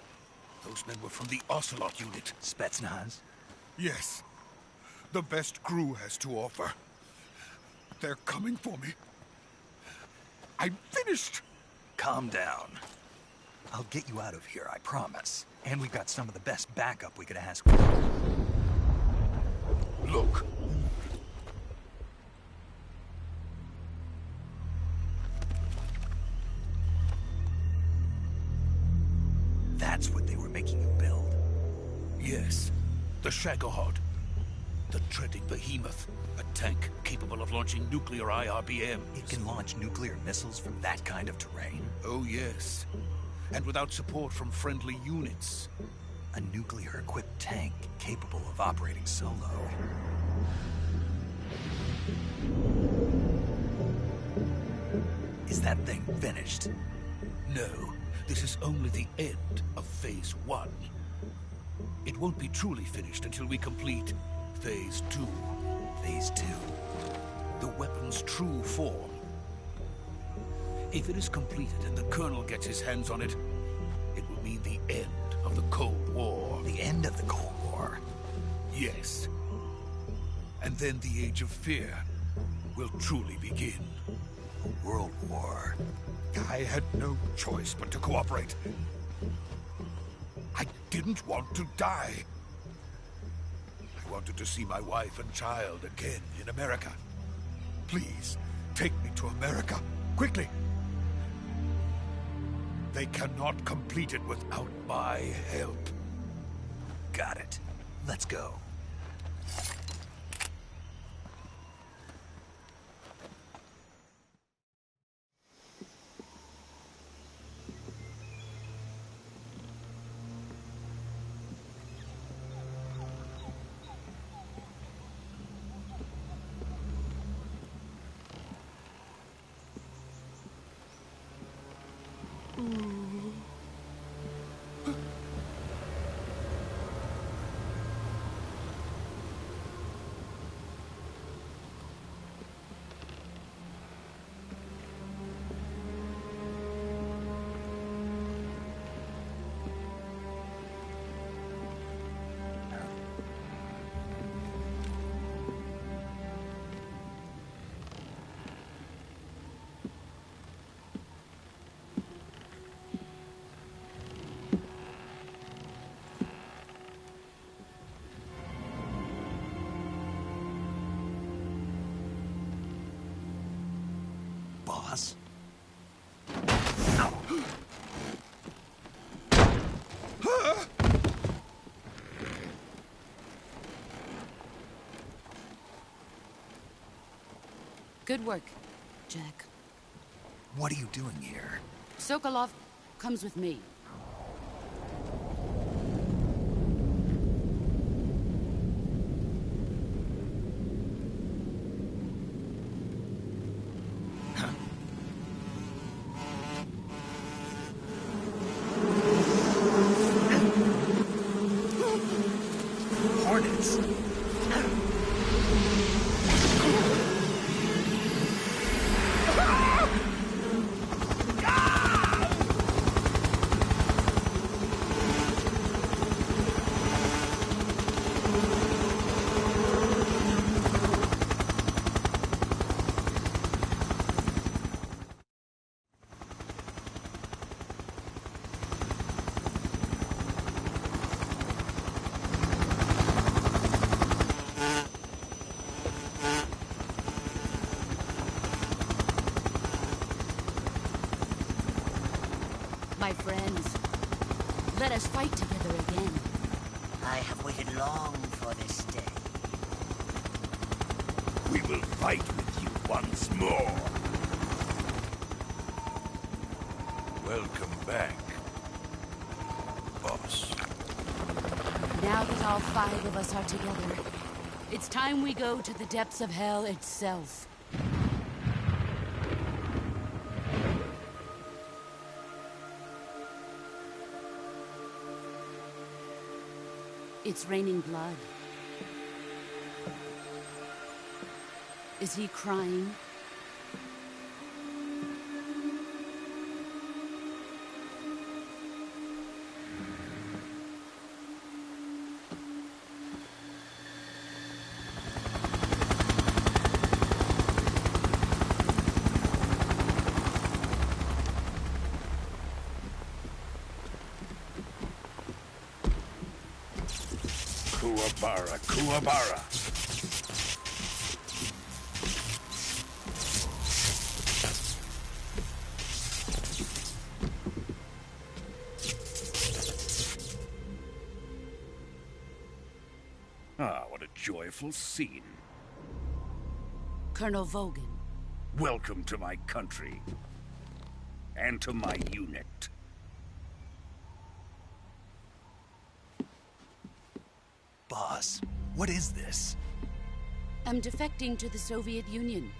S9: Those men were from the Ocelot unit.
S1: Spetsnaz?
S9: Yes. The best crew has to offer. They're coming for me. I'm finished!
S1: Calm down. I'll get you out of here, I promise. And we've got some of the best backup we could ask for.
S9: Look.
S1: That's what they were making you build?
S9: Yes. The Shagohod. The treading behemoth. A tank capable of launching nuclear IRBMs.
S1: It can launch nuclear missiles from that kind of terrain?
S9: Oh, yes. And without support from friendly units.
S1: A nuclear-equipped tank capable of operating solo. Is that thing finished?
S9: No. This is only the end of Phase 1. It won't be truly finished until we complete Phase 2.
S1: Phase 2?
S9: The weapon's true form. If it is completed and the Colonel gets his hands on it, it will mean the end of the Cold War.
S1: The end of the Cold War?
S9: Yes. And then the Age of Fear will truly begin.
S1: A world war.
S9: I had no choice but to cooperate. I didn't want to die. I wanted to see my wife and child again in America. Please, take me to America, quickly. They cannot complete it without my help.
S1: Got it. Let's go. Boss?
S7: Good work, Jack.
S1: What are you doing here?
S7: Sokolov comes with me.
S1: Hornets?
S7: My friends, let us fight together again.
S13: I have waited long for this day.
S11: We will fight with you once more.
S9: Welcome back, boss.
S7: Now that all 5 of us are together, it's time we go to the depths of hell itself. It's raining blood. Is he crying?
S11: Kuwabara, Kuwabara. Ah, what a joyful scene.
S7: Colonel Vogan.
S11: Welcome to my country. And to my unit.
S1: Boss, what is this?
S7: I'm defecting to the Soviet Union.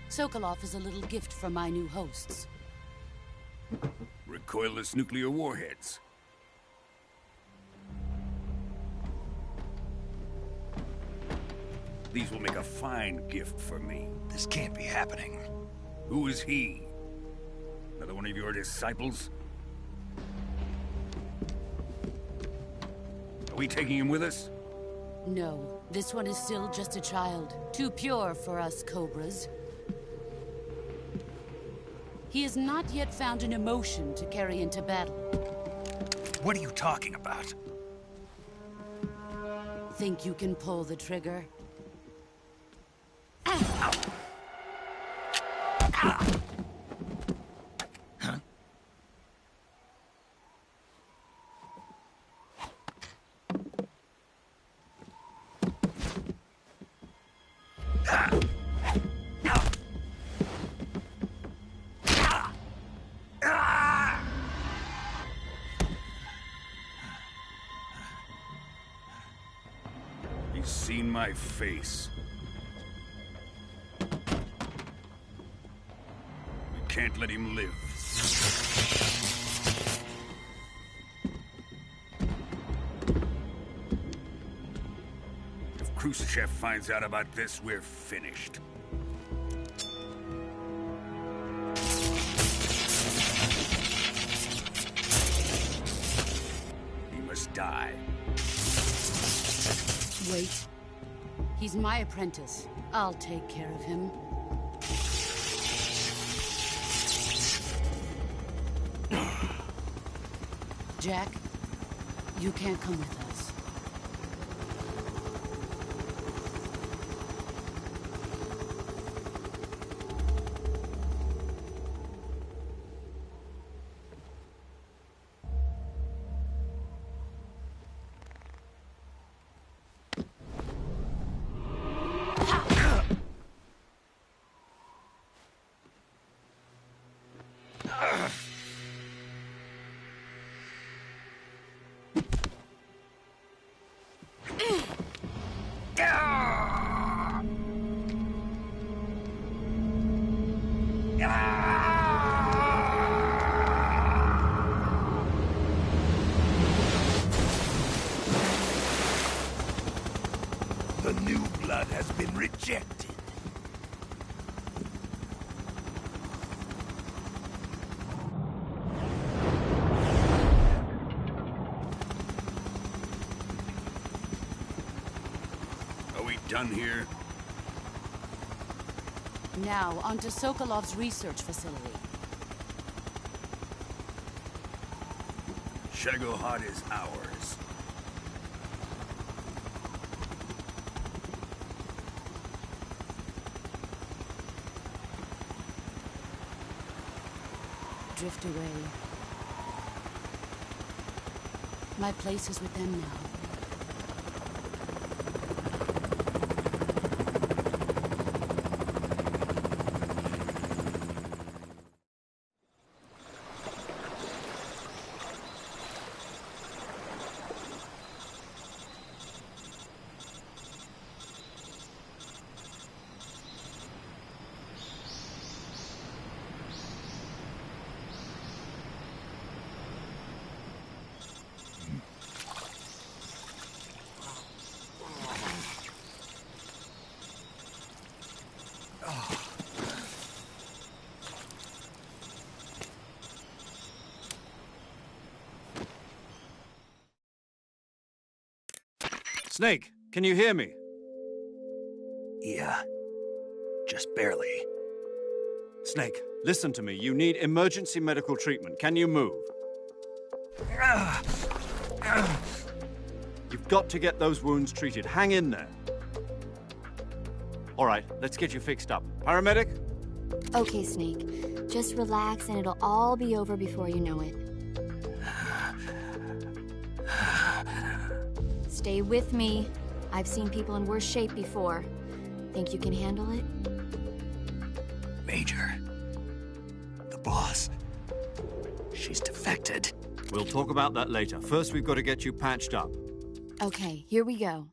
S7: Sokolov is a little gift from my new hosts.
S11: Recoilless nuclear warheads. These will make a fine gift for me.
S1: This can't be happening.
S11: Who is he?
S14: Another one of your disciples? Are we taking him with us?
S7: No, this one is still just a child. Too pure for us Cobras. He has not yet found an emotion to carry into battle.
S1: What are you talking about?
S7: Think you can pull the trigger?
S14: He's seen my face. We can't let him live. If Khrushchev finds out about this, we're finished. He must die.
S7: Wait. He's my apprentice. I'll take care of him. Jack, you can't come with us.
S11: The new blood has been rejected.
S14: Are we done here?
S7: Now, onto Sokolov's research facility.
S14: Shagohod is ours.
S7: Drift away. My place is with them now.
S3: Snake, can you hear me?
S1: Yeah. Just barely.
S3: Snake, listen to me. You need emergency medical treatment. Can you move? You've got to get those wounds treated. Hang in there. All right, let's get you fixed up. Paramedic?
S6: Okay, Snake. Just relax and it'll all be over before you know it. Stay with me. I've seen people in worse shape before. Think you can handle it?
S1: Major. The boss. She's defected.
S3: We'll talk about that later. First, we've got to get you patched up.
S6: Okay, here we go.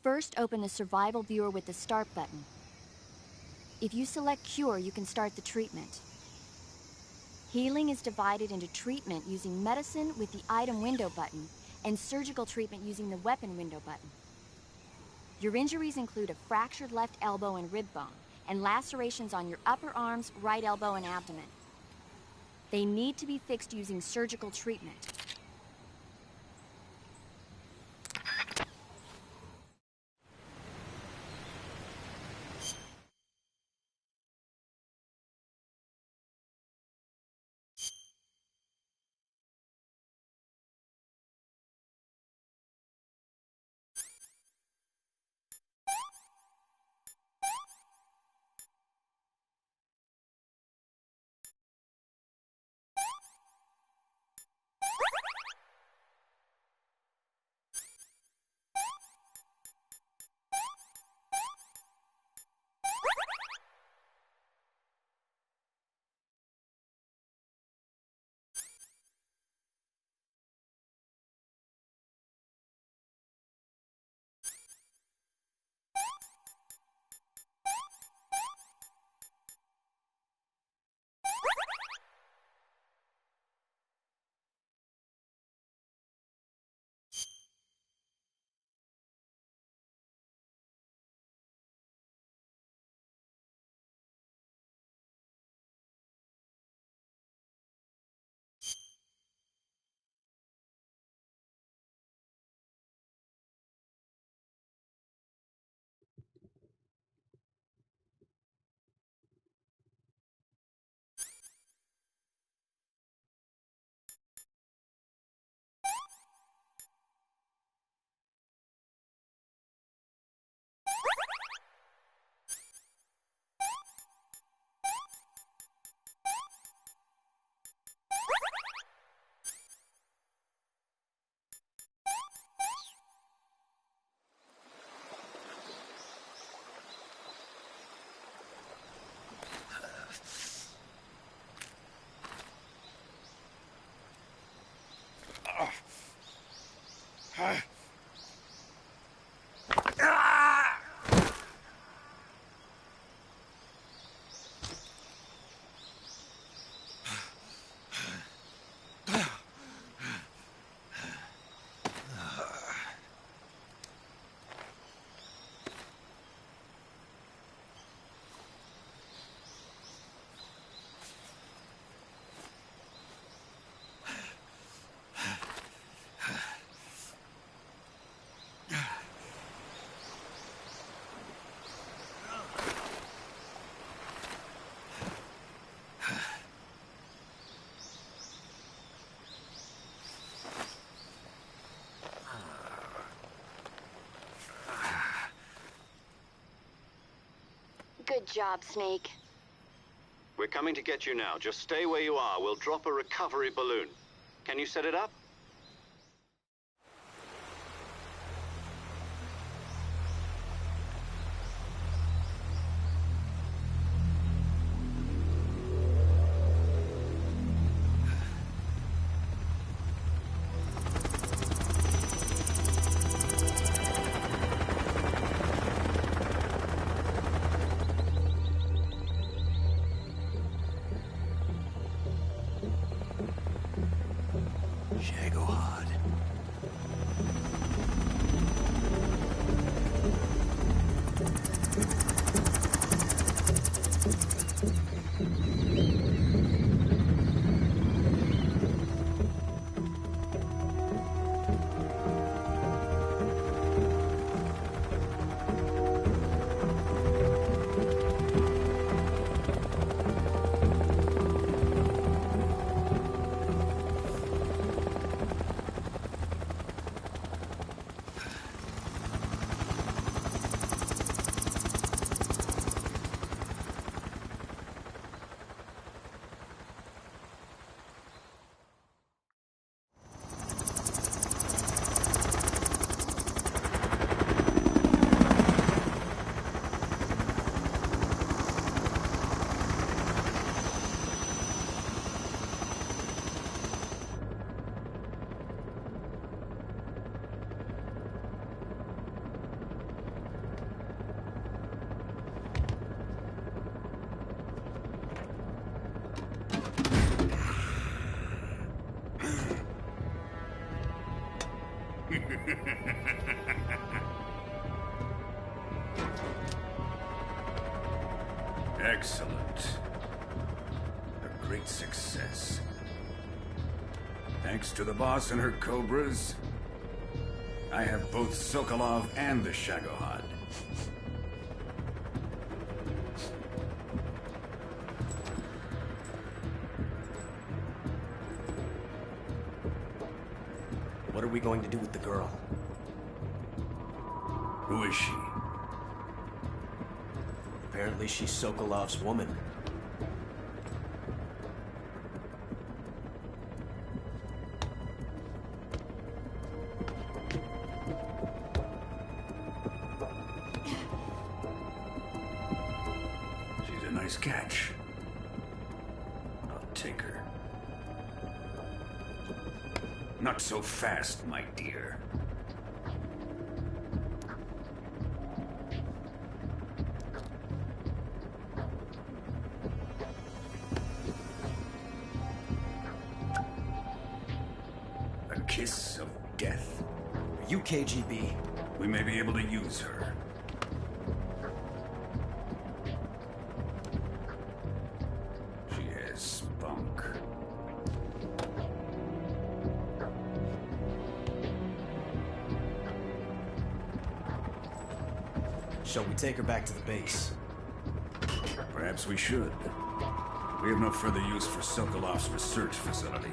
S6: First, open the survival viewer with the start button. If you select cure, you can start the treatment. Healing is divided into treatment using medicine with the item window button and surgical treatment using the weapon window button. Your injuries include a fractured left elbow and rib bone, and lacerations on your upper arms, right elbow, and abdomen. They need to be fixed using surgical treatment.
S15: Good job, Snake.
S3: We're coming to get you now. Just stay where you are. We'll drop a recovery balloon. Can you set it up?
S14: Excellent. A great success. Thanks to the boss and her cobras, I have both Sokolov and the Shagohod.
S8: What are we going to do with the girl?
S14: Who is she?
S8: Apparently she's Sokolov's woman.
S14: She's a nice catch. I'll take her. Not so fast, my dear. A kiss of death.
S8: Are you KGB?
S14: We may be able to use her. She has spunk.
S8: Shall we take her back to the base?
S14: Perhaps we should. We have no further use for Sokolov's research facility.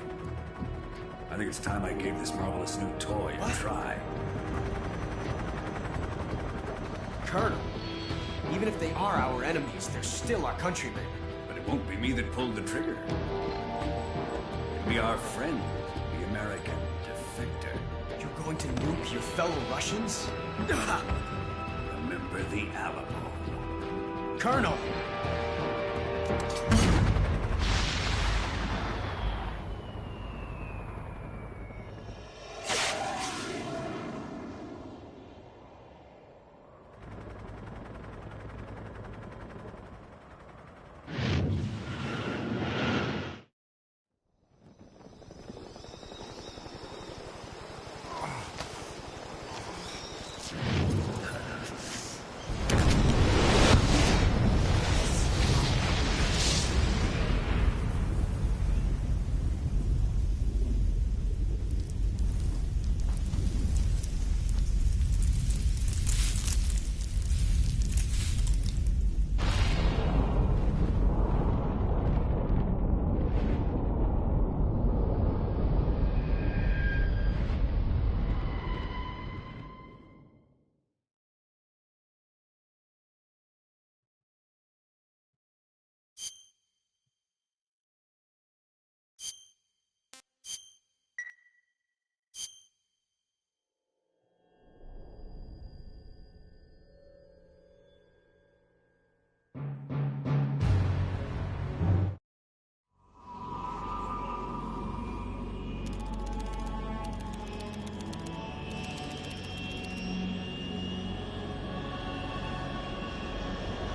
S14: I think it's time I gave this marvelous new toy a try.
S8: Colonel, even if they are our enemies, they're still our countrymen.
S14: But it won't be me that pulled the trigger. It'll be our friend, the American defector.
S8: You're going to nuke your fellow Russians?
S14: Remember the Alamo.
S8: Colonel!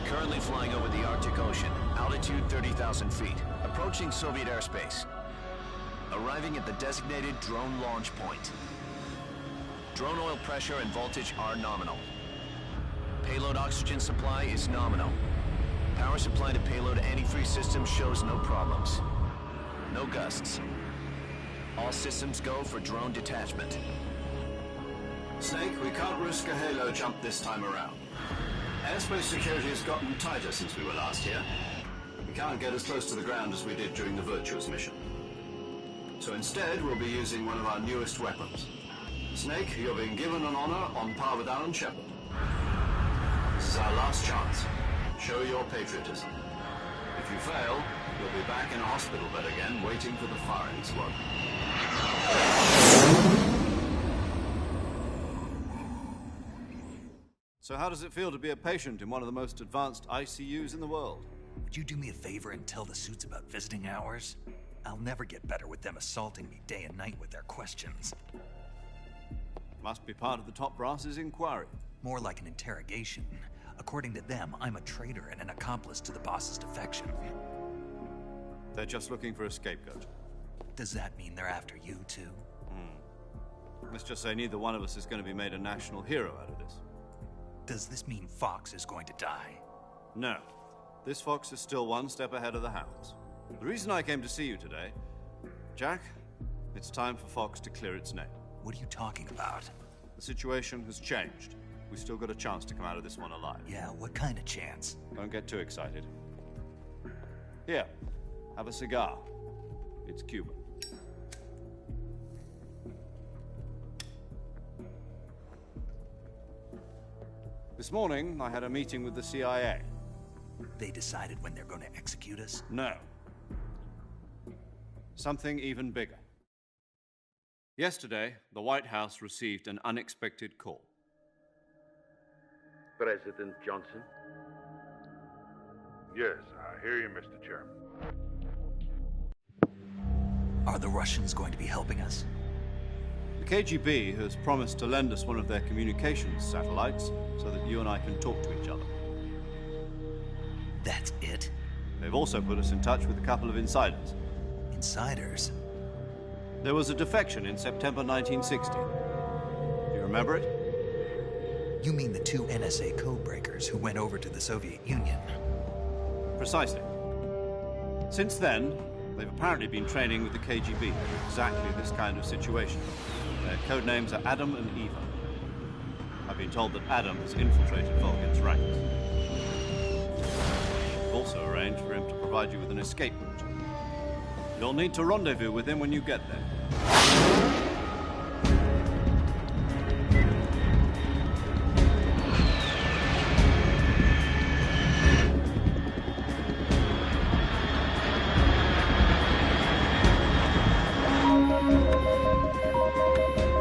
S16: Currently flying over the Arctic Ocean, altitude 30,000 feet, approaching Soviet airspace. Arriving at the designated drone launch point. Drone oil pressure and voltage are nominal. Payload oxygen supply is nominal. Power supply to payload antifreeze system shows no problems. No gusts. All systems go for drone detachment.
S3: Snake, we can't risk a halo jump this time around. Airspace security has gotten tighter since we were last here. We can't get as close to the ground as we did during the Virtuous mission. So instead, we'll be using one of our newest weapons. Snake, you're being given an honor on par with Alan Shepard. This is our last chance. Show your patriotism. If you fail, you'll be back in a hospital bed again, waiting for the firing squad. So how does it feel to be a patient in one of the most advanced ICUs in the world?
S1: Would you do me a favor and tell the suits about visiting hours? I'll never get better with them assaulting me day and night with their questions.
S3: Must be part of the top brass's inquiry.
S1: More like an interrogation. According to them, I'm a traitor and an accomplice to the boss's defection.
S3: They're just looking for a scapegoat.
S1: Does that mean they're after you, too?
S3: Let's just say neither one of us is going to be made a national hero out of this.
S1: Does this mean Fox is going to die?
S3: No. This fox is still one step ahead of the hounds. The reason I came to see you today, Jack, it's time for Fox to clear its name.
S1: What are you talking about?
S3: The situation has changed. We still got a chance to come out of this one alive.
S1: Yeah, what kind of chance?
S3: Don't get too excited. Here, have a cigar. It's Cuban. This morning, I had a meeting with the CIA.
S1: They decided when they're going to execute us?
S3: No. Something even bigger. Yesterday, the White House received an unexpected call.
S17: President Johnson?
S18: Yes, I hear you, Mr. Chairman.
S1: Are the Russians going to be helping us?
S3: The KGB has promised to lend us one of their communications satellites so that you and I can talk to each other.
S1: That's it?
S3: They've also put us in touch with a couple of insiders.
S1: Insiders?
S3: There was a defection in September 1960. Do you remember it?
S1: You mean the two NSA codebreakers who went over to the Soviet Union?
S3: Precisely. Since then, they've apparently been training with the KGB for exactly this kind of situation. Their code names are Adam and Eva. I've been told that Adam has infiltrated Volgin's ranks. We've also arranged for him to provide you with an escape route. You'll need to rendezvous with him when you get there.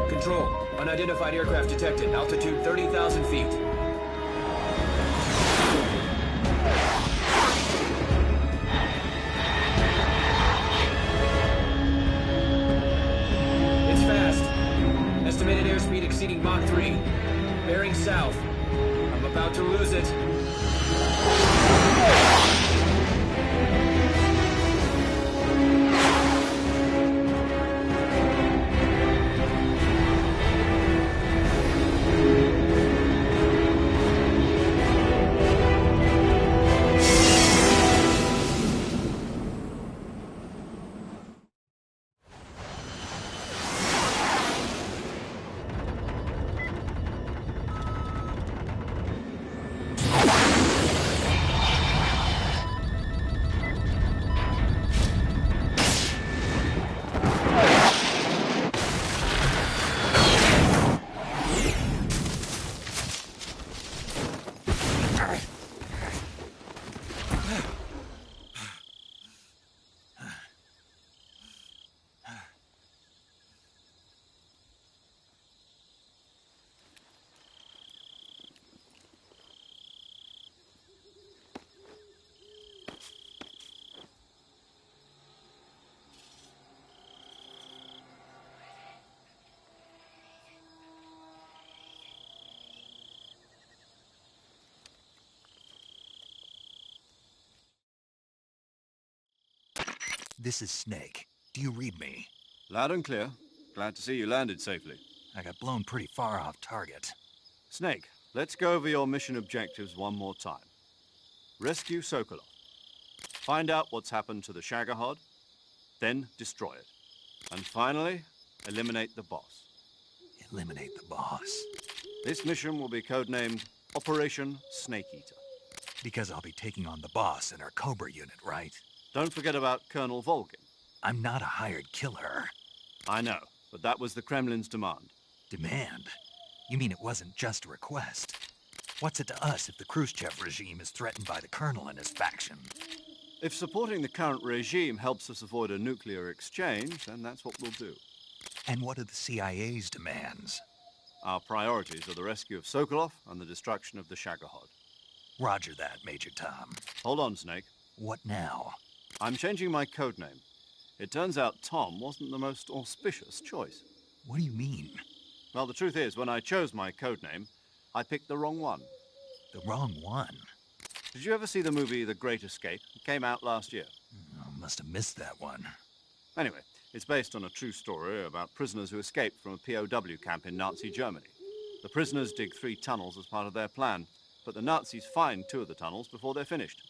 S8: Control. Unidentified aircraft detected. Altitude 30,000 feet. It's fast. Estimated airspeed exceeding Mach 3. Bearing south. I'm about to lose it.
S1: This is Snake. Do you read me?
S3: Loud and clear. Glad to see you landed safely.
S1: I got blown pretty far off target.
S3: Snake, let's go over your mission objectives one more time. Rescue Sokolov. Find out what's happened to the Shagohod, then destroy it. And finally, eliminate the boss.
S1: Eliminate the boss?
S3: This mission will be codenamed Operation Snake Eater.
S1: Because I'll be taking on the boss in our Cobra unit, right?
S3: Don't forget about Colonel Volgin.
S1: I'm not a hired killer.
S3: I know, but that was the Kremlin's demand.
S1: Demand? You mean it wasn't just a request? What's it to us if the Khrushchev regime is threatened by the Colonel and his faction?
S3: If supporting the current regime helps us avoid a nuclear exchange, then that's what we'll do.
S1: And what are the CIA's demands?
S3: Our priorities are the rescue of Sokolov and the destruction of the Shagohod.
S1: Roger that, Major Tom.
S3: Hold on, Snake.
S1: What now?
S3: I'm changing my codename. It turns out Tom wasn't the most auspicious choice.
S1: What do you mean?
S3: Well, the truth is, when I chose my codename, I picked the wrong one.
S1: The wrong one?
S3: Did you ever see the movie The Great Escape? It came out last year.
S1: I must have missed that one.
S3: Anyway, it's based on a true story about prisoners who escaped from a POW camp in Nazi Germany. The prisoners dig 3 tunnels as part of their plan, but the Nazis find 2 of the tunnels before they're finished.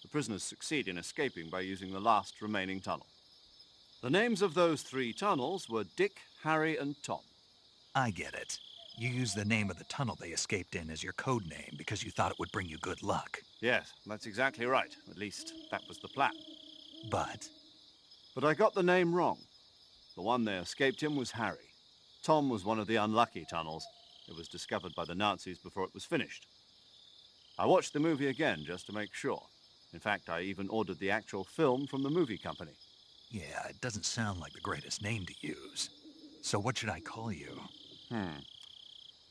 S3: The prisoners succeed in escaping by using the last remaining tunnel. The names of those 3 tunnels were Dick, Harry, and Tom.
S1: I get it. You used the name of the tunnel they escaped in as your code name because you thought it would bring you good luck.
S3: Yes, that's exactly right. At least, that was the plan.
S1: But?
S3: But I got the name wrong. The one they escaped in was Harry. Tom was one of the unlucky tunnels. It was discovered by the Nazis before it was finished. I watched the movie again just to make sure. In fact, I even ordered the actual film from the movie company.
S1: Yeah, it doesn't sound like the greatest name to use. So what should I call you?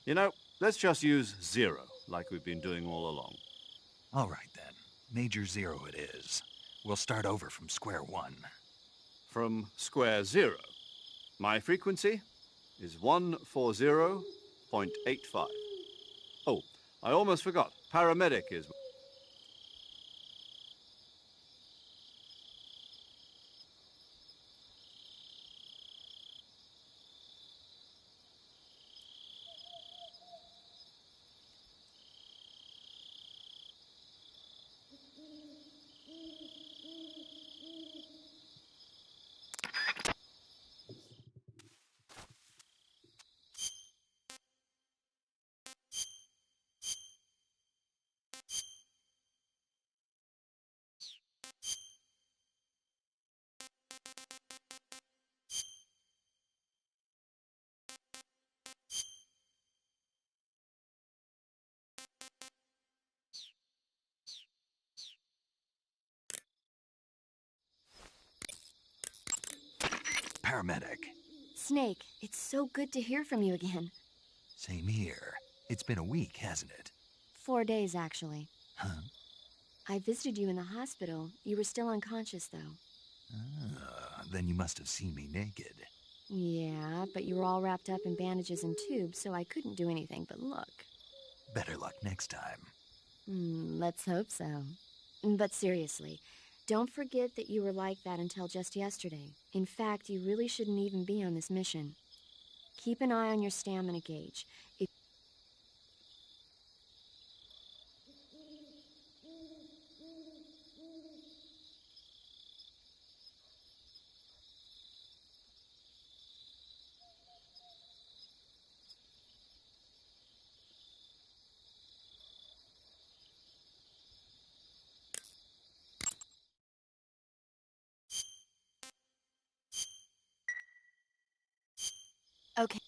S3: You know, let's just use Zero, like we've been doing all along.
S1: All right, then. Major Zero it is. We'll start over from square one.
S3: From square zero. My frequency is 140.85. Oh, I almost forgot. Paramedic is...
S1: Paramedic.
S6: Snake, it's so good to hear from you again.
S1: Same here. It's been a week, hasn't it?
S6: 4 days, actually.
S1: Huh?
S6: I visited you in the hospital. You were still unconscious, though.
S1: Then you must have seen me naked.
S6: Yeah, but you were all wrapped up in bandages and tubes, so I couldn't do anything but look.
S1: Better luck next time.
S6: Let's hope so. But seriously, don't forget that you were like that until just yesterday. In fact, you really shouldn't even be on this mission. Keep an eye on your stamina gauge. Okay.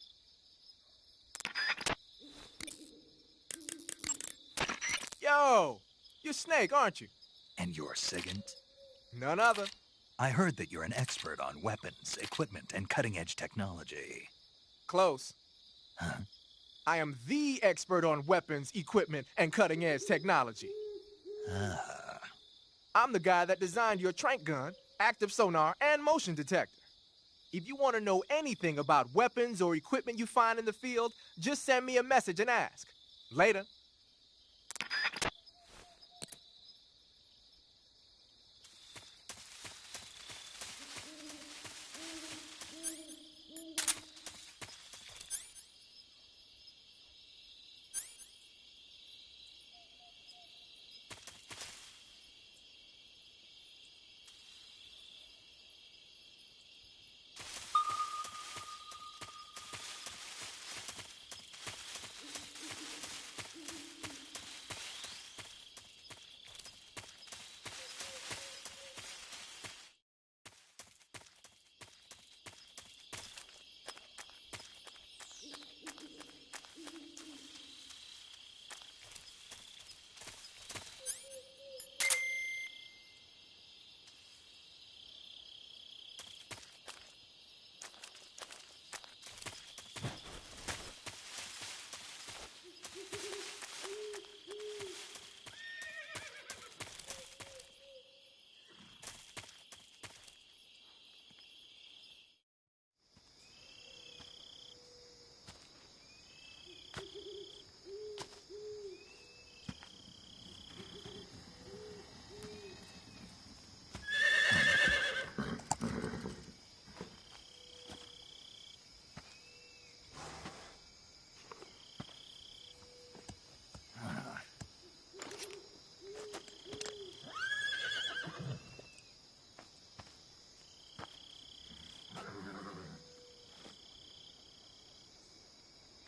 S17: Yo! You're Snake, aren't you?
S1: And you're Sigint?
S17: None other.
S1: I heard that you're an expert on weapons, equipment, and cutting-edge technology.
S17: Close.
S1: Huh?
S17: I am the expert on weapons, equipment, and cutting-edge technology. I'm the guy that designed your trank gun, active sonar, and motion detector. If you want to know anything about weapons or equipment you find in the field, just send me a message and ask. Later.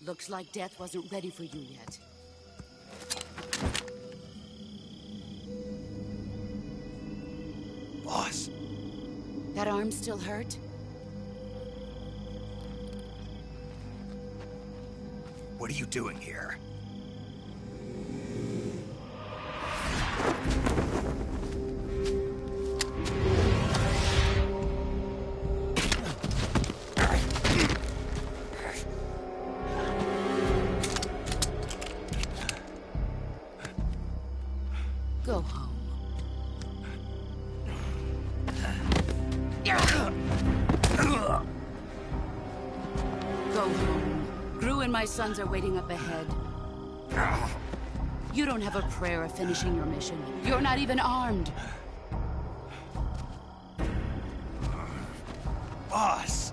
S7: Looks like death wasn't ready for you yet.
S1: Boss.
S7: That arm still hurt?
S1: What are you doing here?
S7: Go home. Go home. Gru and my sons are waiting up ahead. You don't have a prayer of finishing your mission. You're not even armed.
S1: Boss!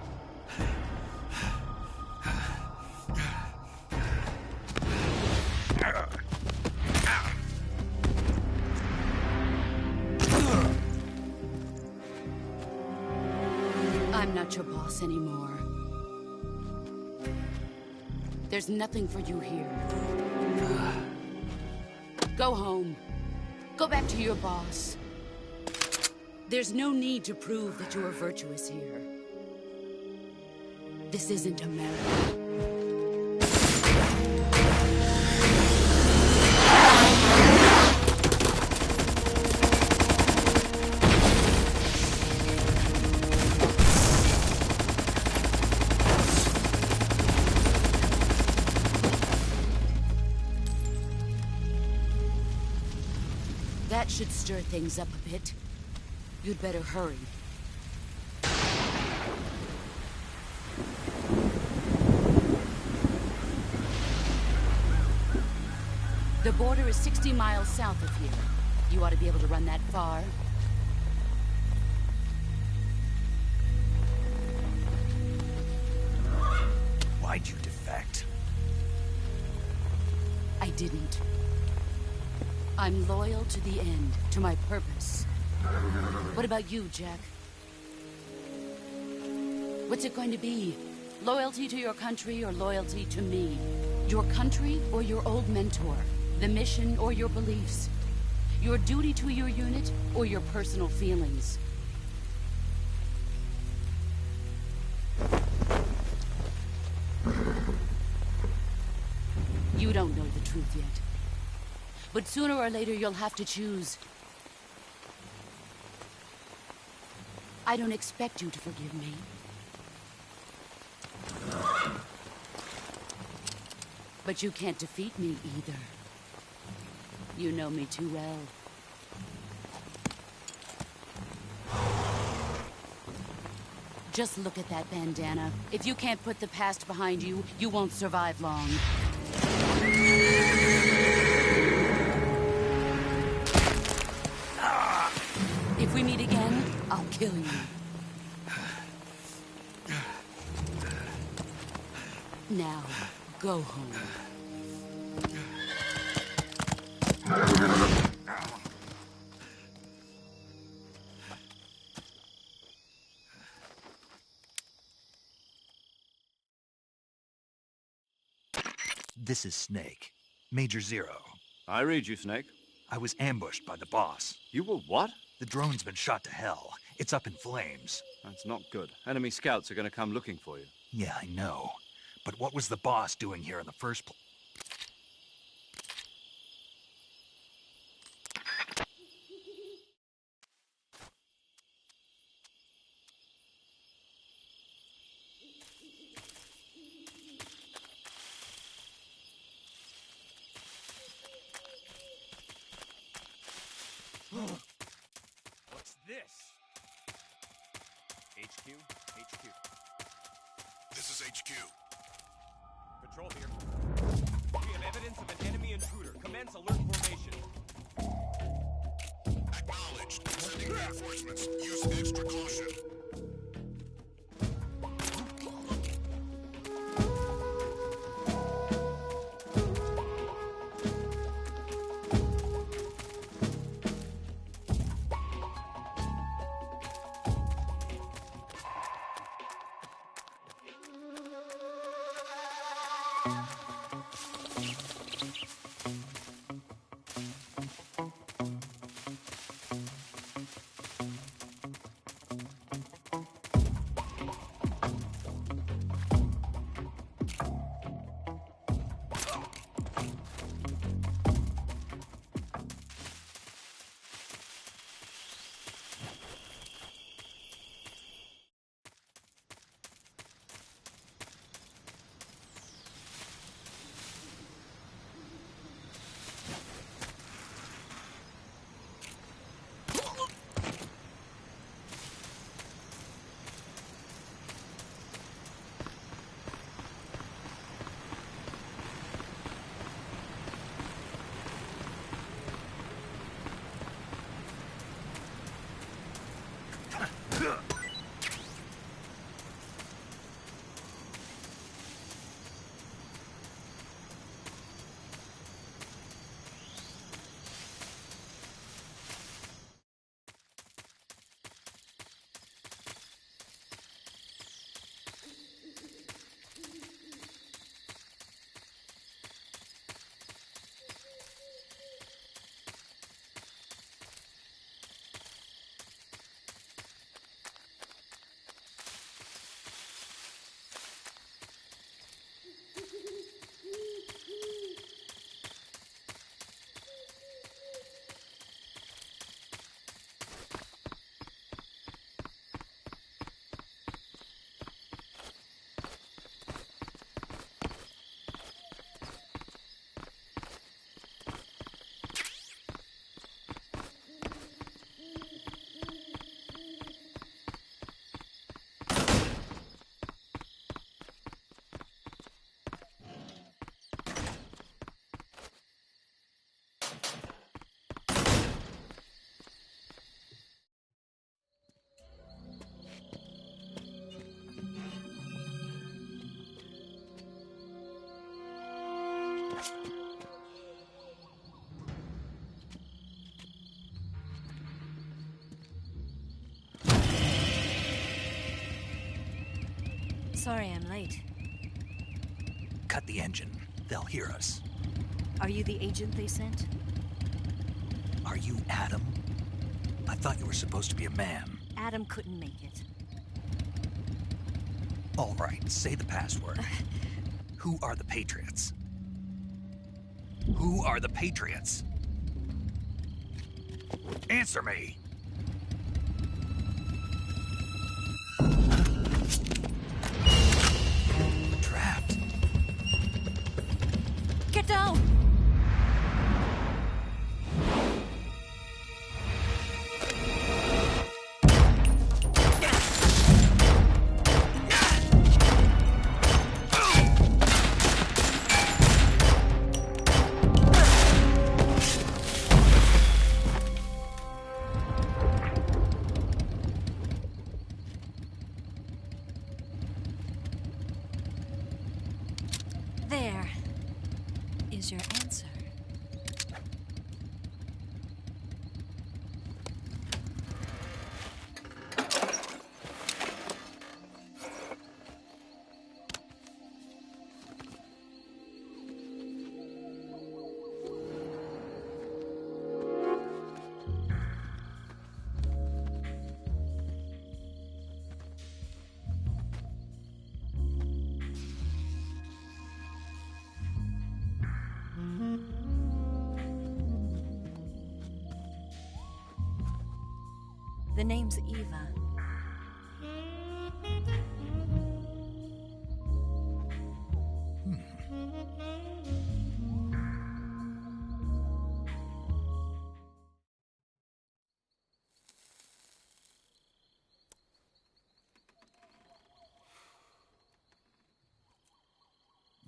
S7: I'm not your boss anymore. There's nothing for you here. Go home. Go back to your boss. There's no need to prove that you are virtuous here. This isn't America. That should stir things up a bit. You'd better hurry. The border is 60 miles south of here. You ought to be able to run that far.
S1: Why'd you defect?
S7: I didn't. I'm loyal to the end, to my purpose. What about you, Jack? What's it going to be? Loyalty to your country or loyalty to me? Your country or your old mentor? The mission or your beliefs? Your duty to your unit or your personal feelings? You don't know the truth yet. But sooner or later, you'll have to choose. I don't expect you to forgive me. But you can't defeat me either. You know me too well. Just look at that bandana. If you can't put the past behind you, you won't survive long. If we meet again, I'll kill you. Now, go home.
S1: This is Snake. Major Zero.
S3: I read you, Snake.
S1: I was ambushed by the boss.
S3: You were what?
S1: The drone's been shot to hell. It's up in flames.
S3: That's not good. Enemy scouts are going to come looking for you.
S1: Yeah, I know. But what was the boss doing here in the first place?
S10: What's this? HQ? HQ.
S9: This is HQ.
S10: Patrol here. We have evidence of an enemy intruder. Commence alert formation.
S9: Acknowledged. Sending reinforcements. Use extra caution.
S19: Sorry I'm late.
S1: Cut the engine. They'll hear us.
S19: Are you the agent they sent?
S1: Are you Adam? I thought you were supposed to be a man.
S19: Adam couldn't make it.
S1: All right, say the password. Who are the Patriots? Who are the Patriots? Answer me! Trapped.
S19: Get down! There is your answer. The name's Eva.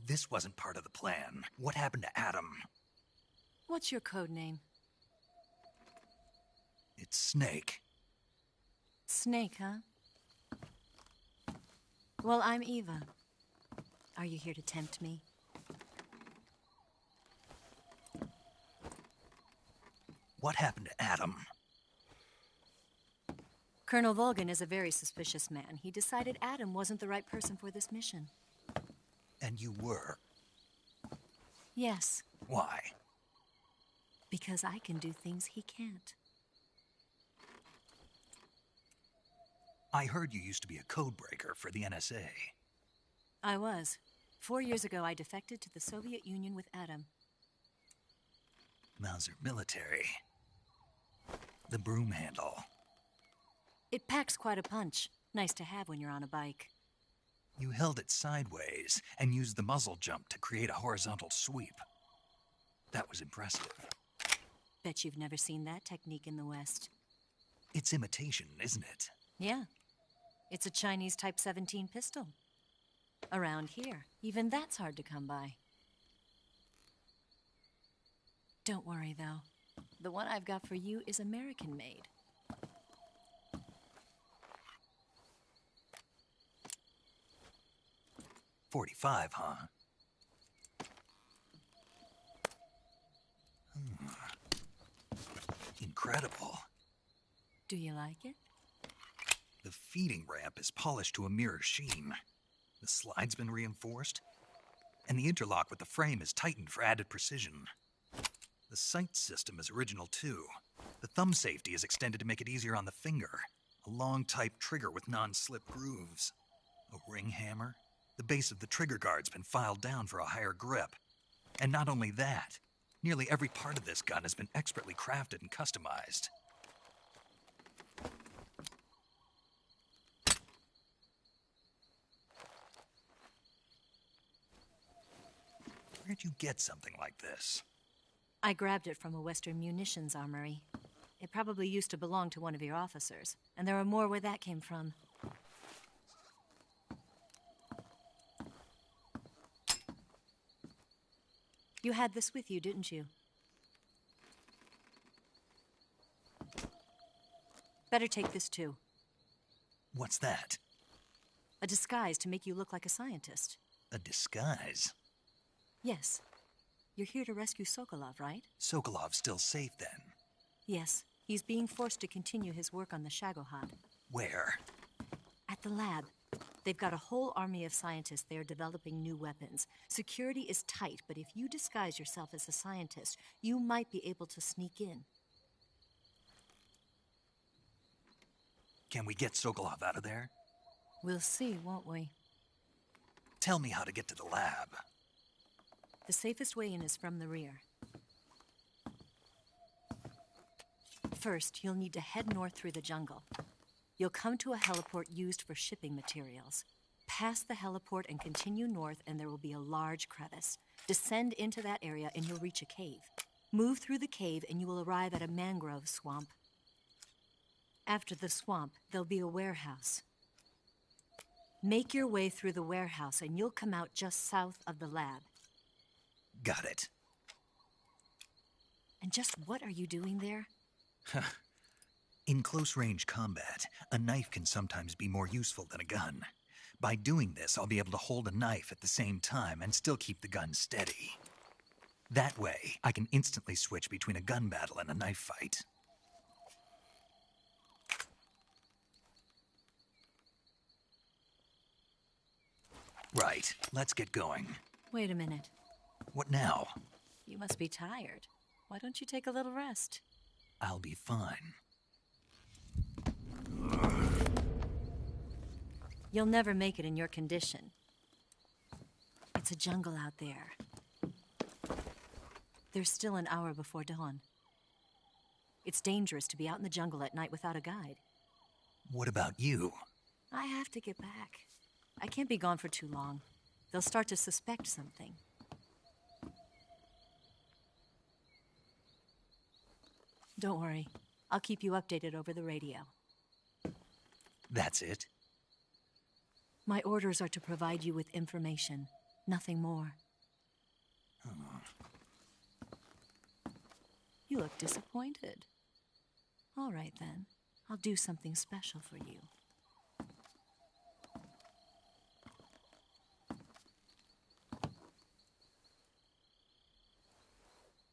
S1: This wasn't part of the plan. What happened to Adam?
S19: What's your code name?
S1: It's Snake.
S19: Snake, huh? Well, I'm Eva. Are you here to tempt me?
S1: What happened to Adam?
S19: Colonel Volgan is a very suspicious man. He decided Adam wasn't the right person for this mission.
S1: And you were?
S19: Yes.
S1: Why?
S19: Because I can do things he can't.
S1: I heard you used to be a codebreaker for the NSA.
S19: I was. 4 years ago, I defected to the Soviet Union with Adam.
S1: Mauser military. The broom handle.
S19: It packs quite a punch. Nice to have when you're on a bike.
S1: You held it sideways and used the muzzle jump to create a horizontal sweep. That was impressive.
S19: Bet you've never seen that technique in the West.
S1: It's imitation, isn't it?
S19: Yeah. It's a Chinese Type 17 pistol. Around here, even that's hard to come by. Don't worry, though. The one I've got for you is American-made.
S1: .45, huh? Incredible.
S19: Do you like it?
S1: The feeding ramp is polished to a mirror sheen. The slide's been reinforced, and the interlock with the frame is tightened for added precision. The sight system is original too. The thumb safety is extended to make it easier on the finger. A long type trigger with non-slip grooves. A ring hammer. The base of the trigger guard's been filed down for a higher grip. And not only that, nearly every part of this gun has been expertly crafted and customized. Where'd you get something like this?
S19: I grabbed it from a Western munitions armory. It probably used to belong to one of your officers, and there are more where that came from. You had this with you, didn't you? Better take this too.
S1: What's that?
S19: A disguise to make you look like a scientist.
S1: A disguise?
S19: Yes. You're here to rescue Sokolov, right?
S1: Sokolov's still safe then?
S19: Yes. He's being forced to continue his work on the Shagohod.
S1: Where?
S19: At the lab. They've got a whole army of scientists there developing new weapons. Security is tight, but if you disguise yourself as a scientist, you might be able to sneak in.
S1: Can we get Sokolov out of there?
S19: We'll see, won't we?
S1: Tell me how to get to the lab.
S19: The safest way in is from the rear. First, you'll need to head north through the jungle. You'll come to a heliport used for shipping materials. Pass the heliport and continue north, and there will be a large crevice. Descend into that area, and you'll reach a cave. Move through the cave, and you will arrive at a mangrove swamp. After the swamp, there'll be a warehouse. Make your way through the warehouse, and you'll come out just south of the lab.
S1: Got it.
S19: And just what are you doing there?
S1: In close-range combat, a knife can sometimes be more useful than a gun. By doing this, I'll be able to hold a knife at the same time and still keep the gun steady. That way, I can instantly switch between a gun battle and a knife fight. Right, let's get going.
S19: Wait a minute.
S1: What now?
S19: You must be tired. Why don't you take a little rest?
S1: I'll be fine.
S19: You'll never make it in your condition. It's a jungle out there. There's still an hour before dawn. It's dangerous to be out in the jungle at night without a guide.
S1: What about you?
S19: I have to get back. I can't be gone for too long. They'll start to suspect something. Don't worry. I'll keep you updated over the radio.
S1: That's it?
S19: My orders are to provide you with information, nothing more. You look disappointed. All right, then. I'll do something special for you.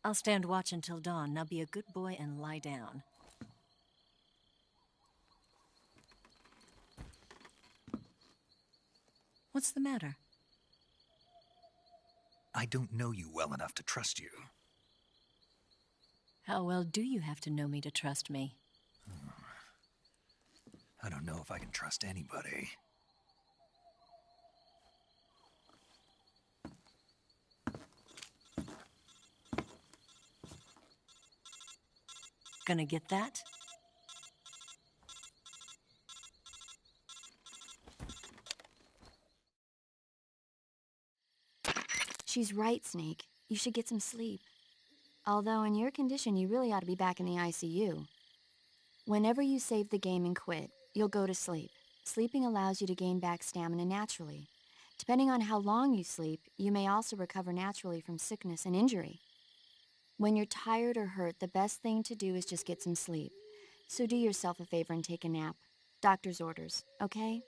S19: I'll stand watch until dawn. Now be a good boy and lie down. What's the matter?
S1: I don't know you well enough to trust you.
S19: How well do you have to know me to trust me?
S1: I don't know if I can trust anybody.
S19: Gonna get that?
S6: She's right, Snake. You should get some sleep. Although in your condition, you really ought to be back in the ICU. Whenever you save the game and quit, you'll go to sleep. Sleeping allows you to gain back stamina naturally. Depending on how long you sleep, you may also recover naturally from sickness and injury. When you're tired or hurt, the best thing to do is just get some sleep. So do yourself a favor and take a nap. Doctor's orders, okay?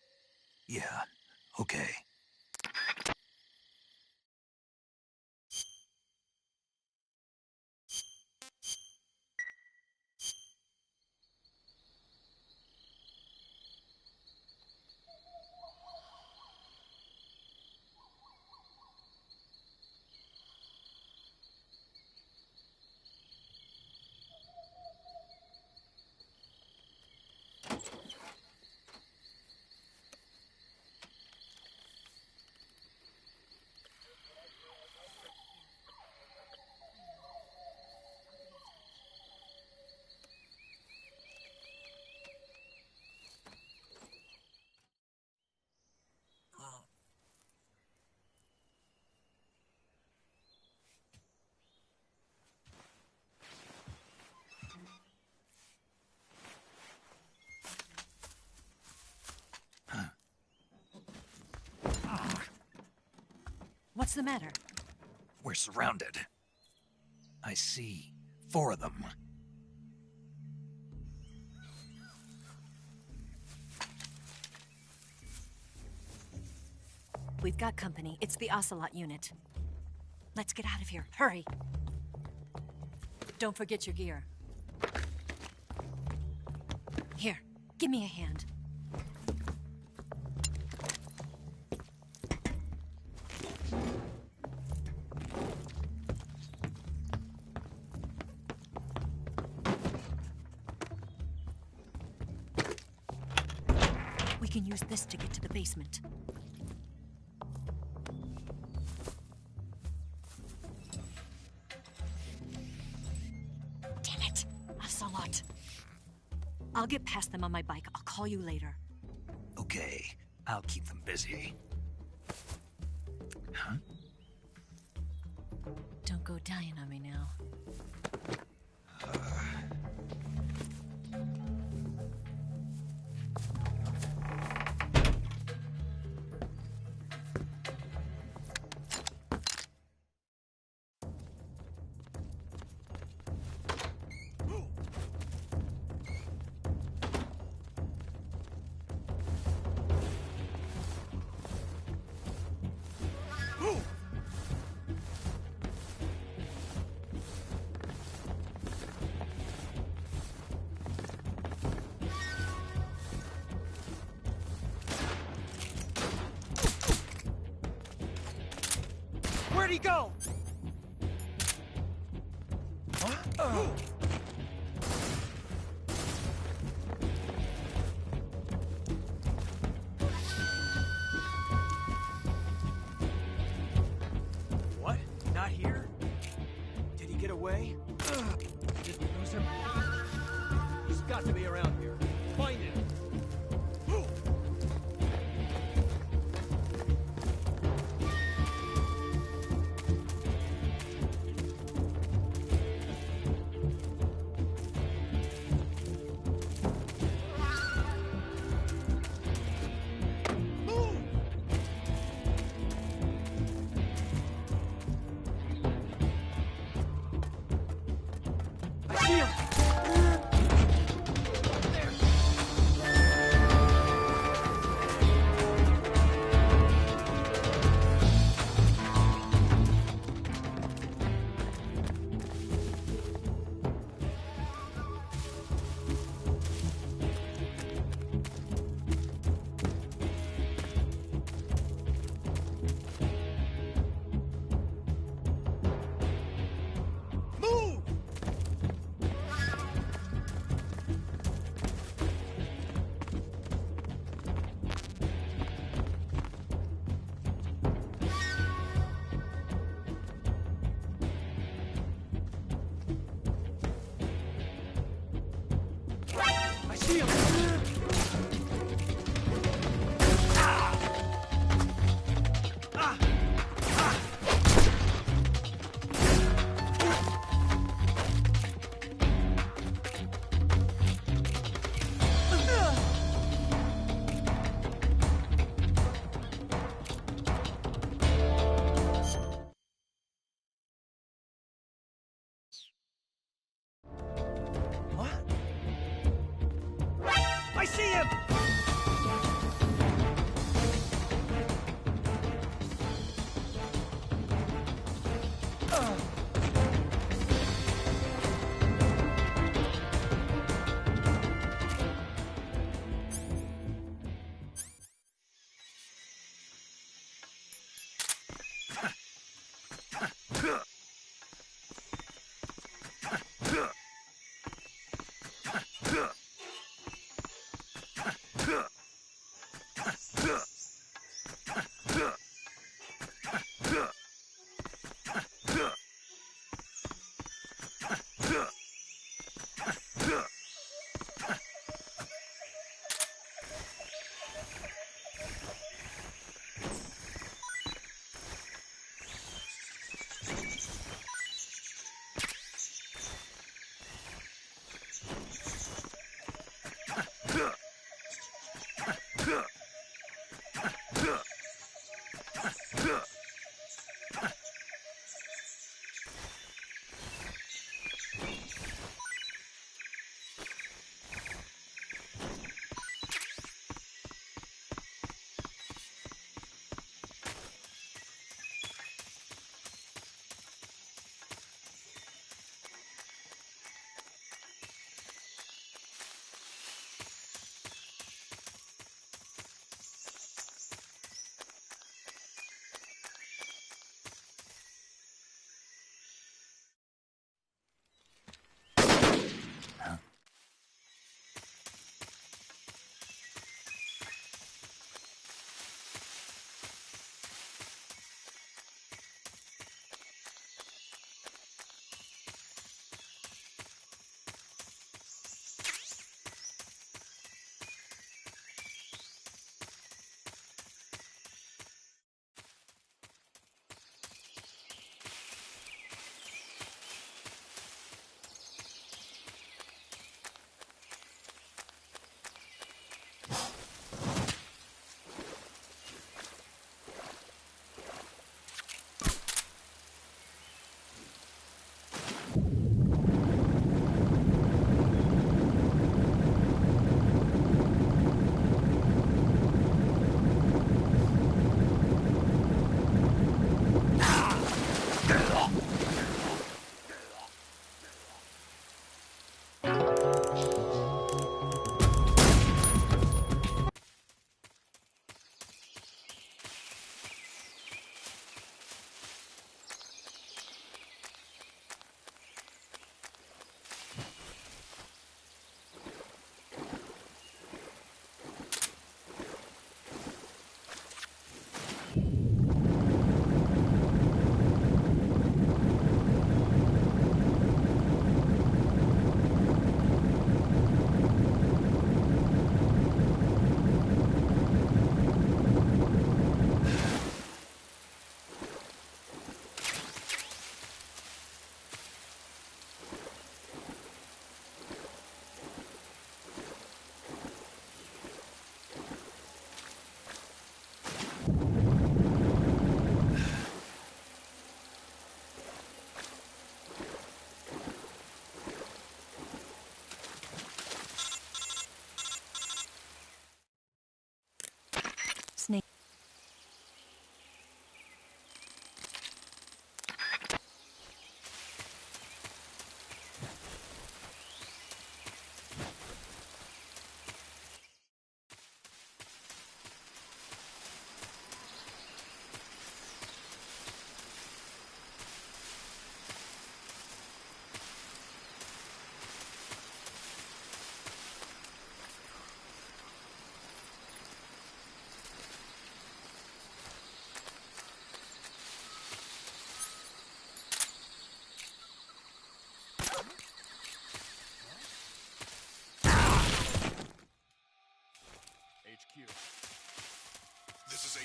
S1: Yeah, okay.
S19: What's the matter?
S1: We're surrounded. I see 4 of them.
S19: We've got company. It's the Ocelot unit. Let's get out of here. Hurry! Don't forget your gear. Here, give me a hand. We can use this to get to the basement. Damn it! Ocelot. I'll get past them on my bike. I'll call you later.
S1: Okay, I'll keep them busy. Huh?
S19: Don't go dying on me now.
S12: Where'd he go? Huh? What? Not here? Did he get away? Did we lose him? He's got to be around here. Find him. see him!
S11: I see him!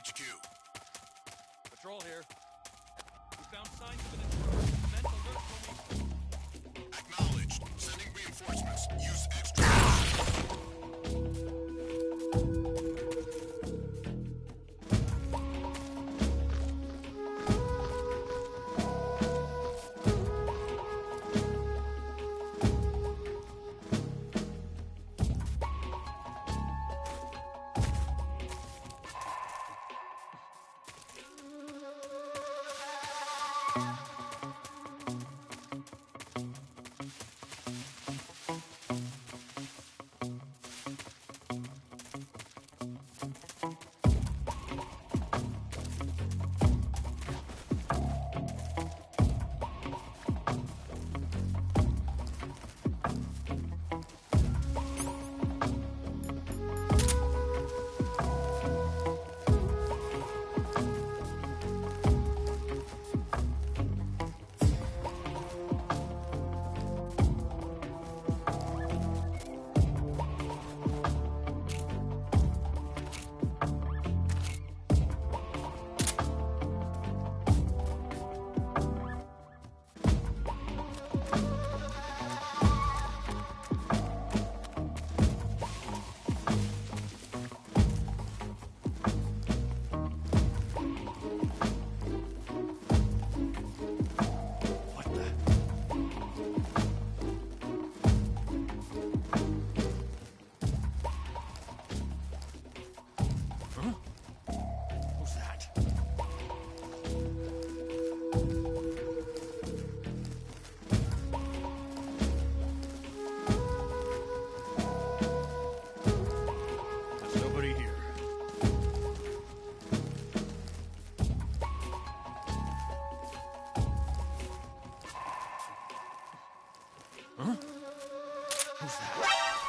S9: HQ.
S10: Patrol here. We found signs of an intruder. Commence alert formation.
S9: Acknowledged. Sending reinforcements. Use extra.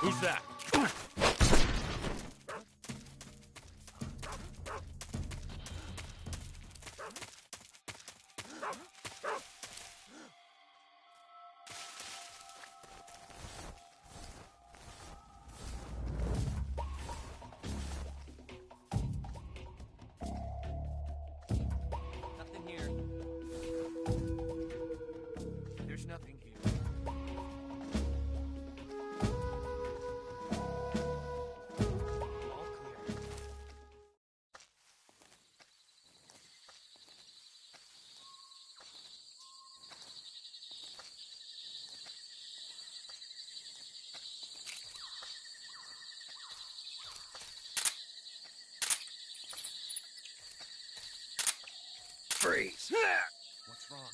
S10: Who's that?
S12: Nothing here. There's nothing here. All clear.
S1: Freeze!
S12: What's wrong?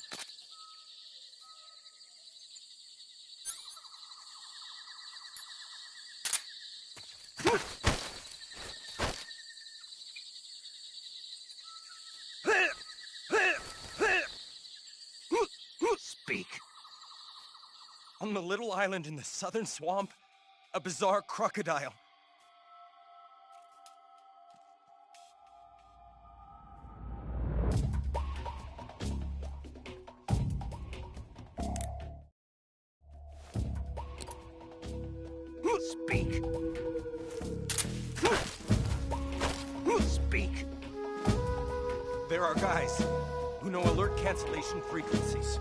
S1: Speak.
S12: On the little island in the southern swamp, a bizarre crocodile.
S1: Speak. Speak.
S12: There are guys who know alert cancellation frequencies.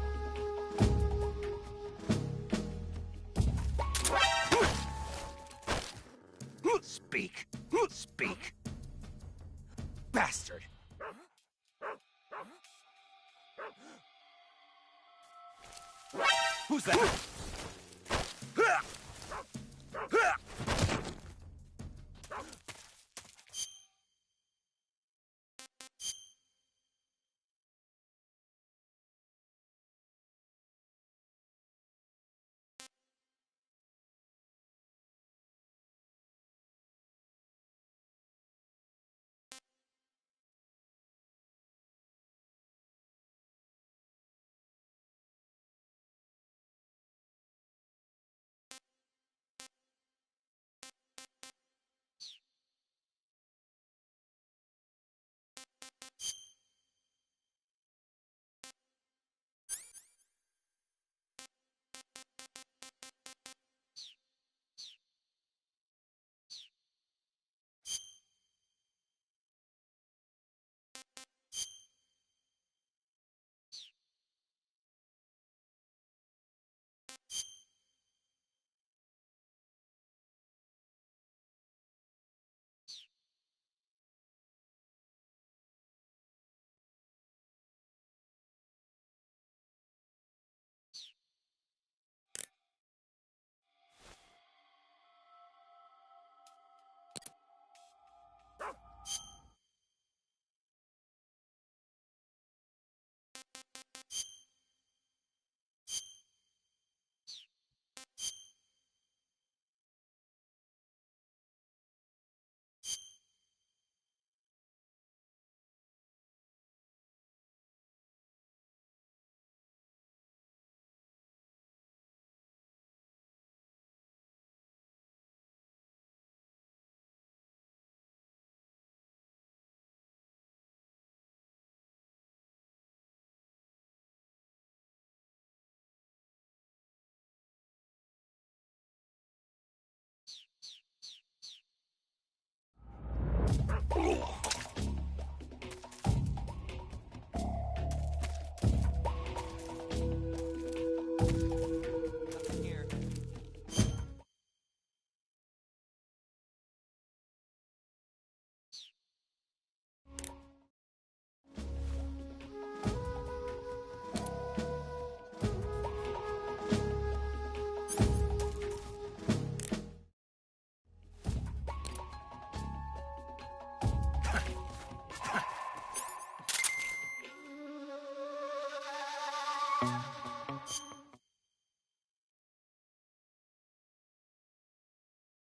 S1: Speak. Speak.
S12: Bastard! Who's that?
S20: Yeah.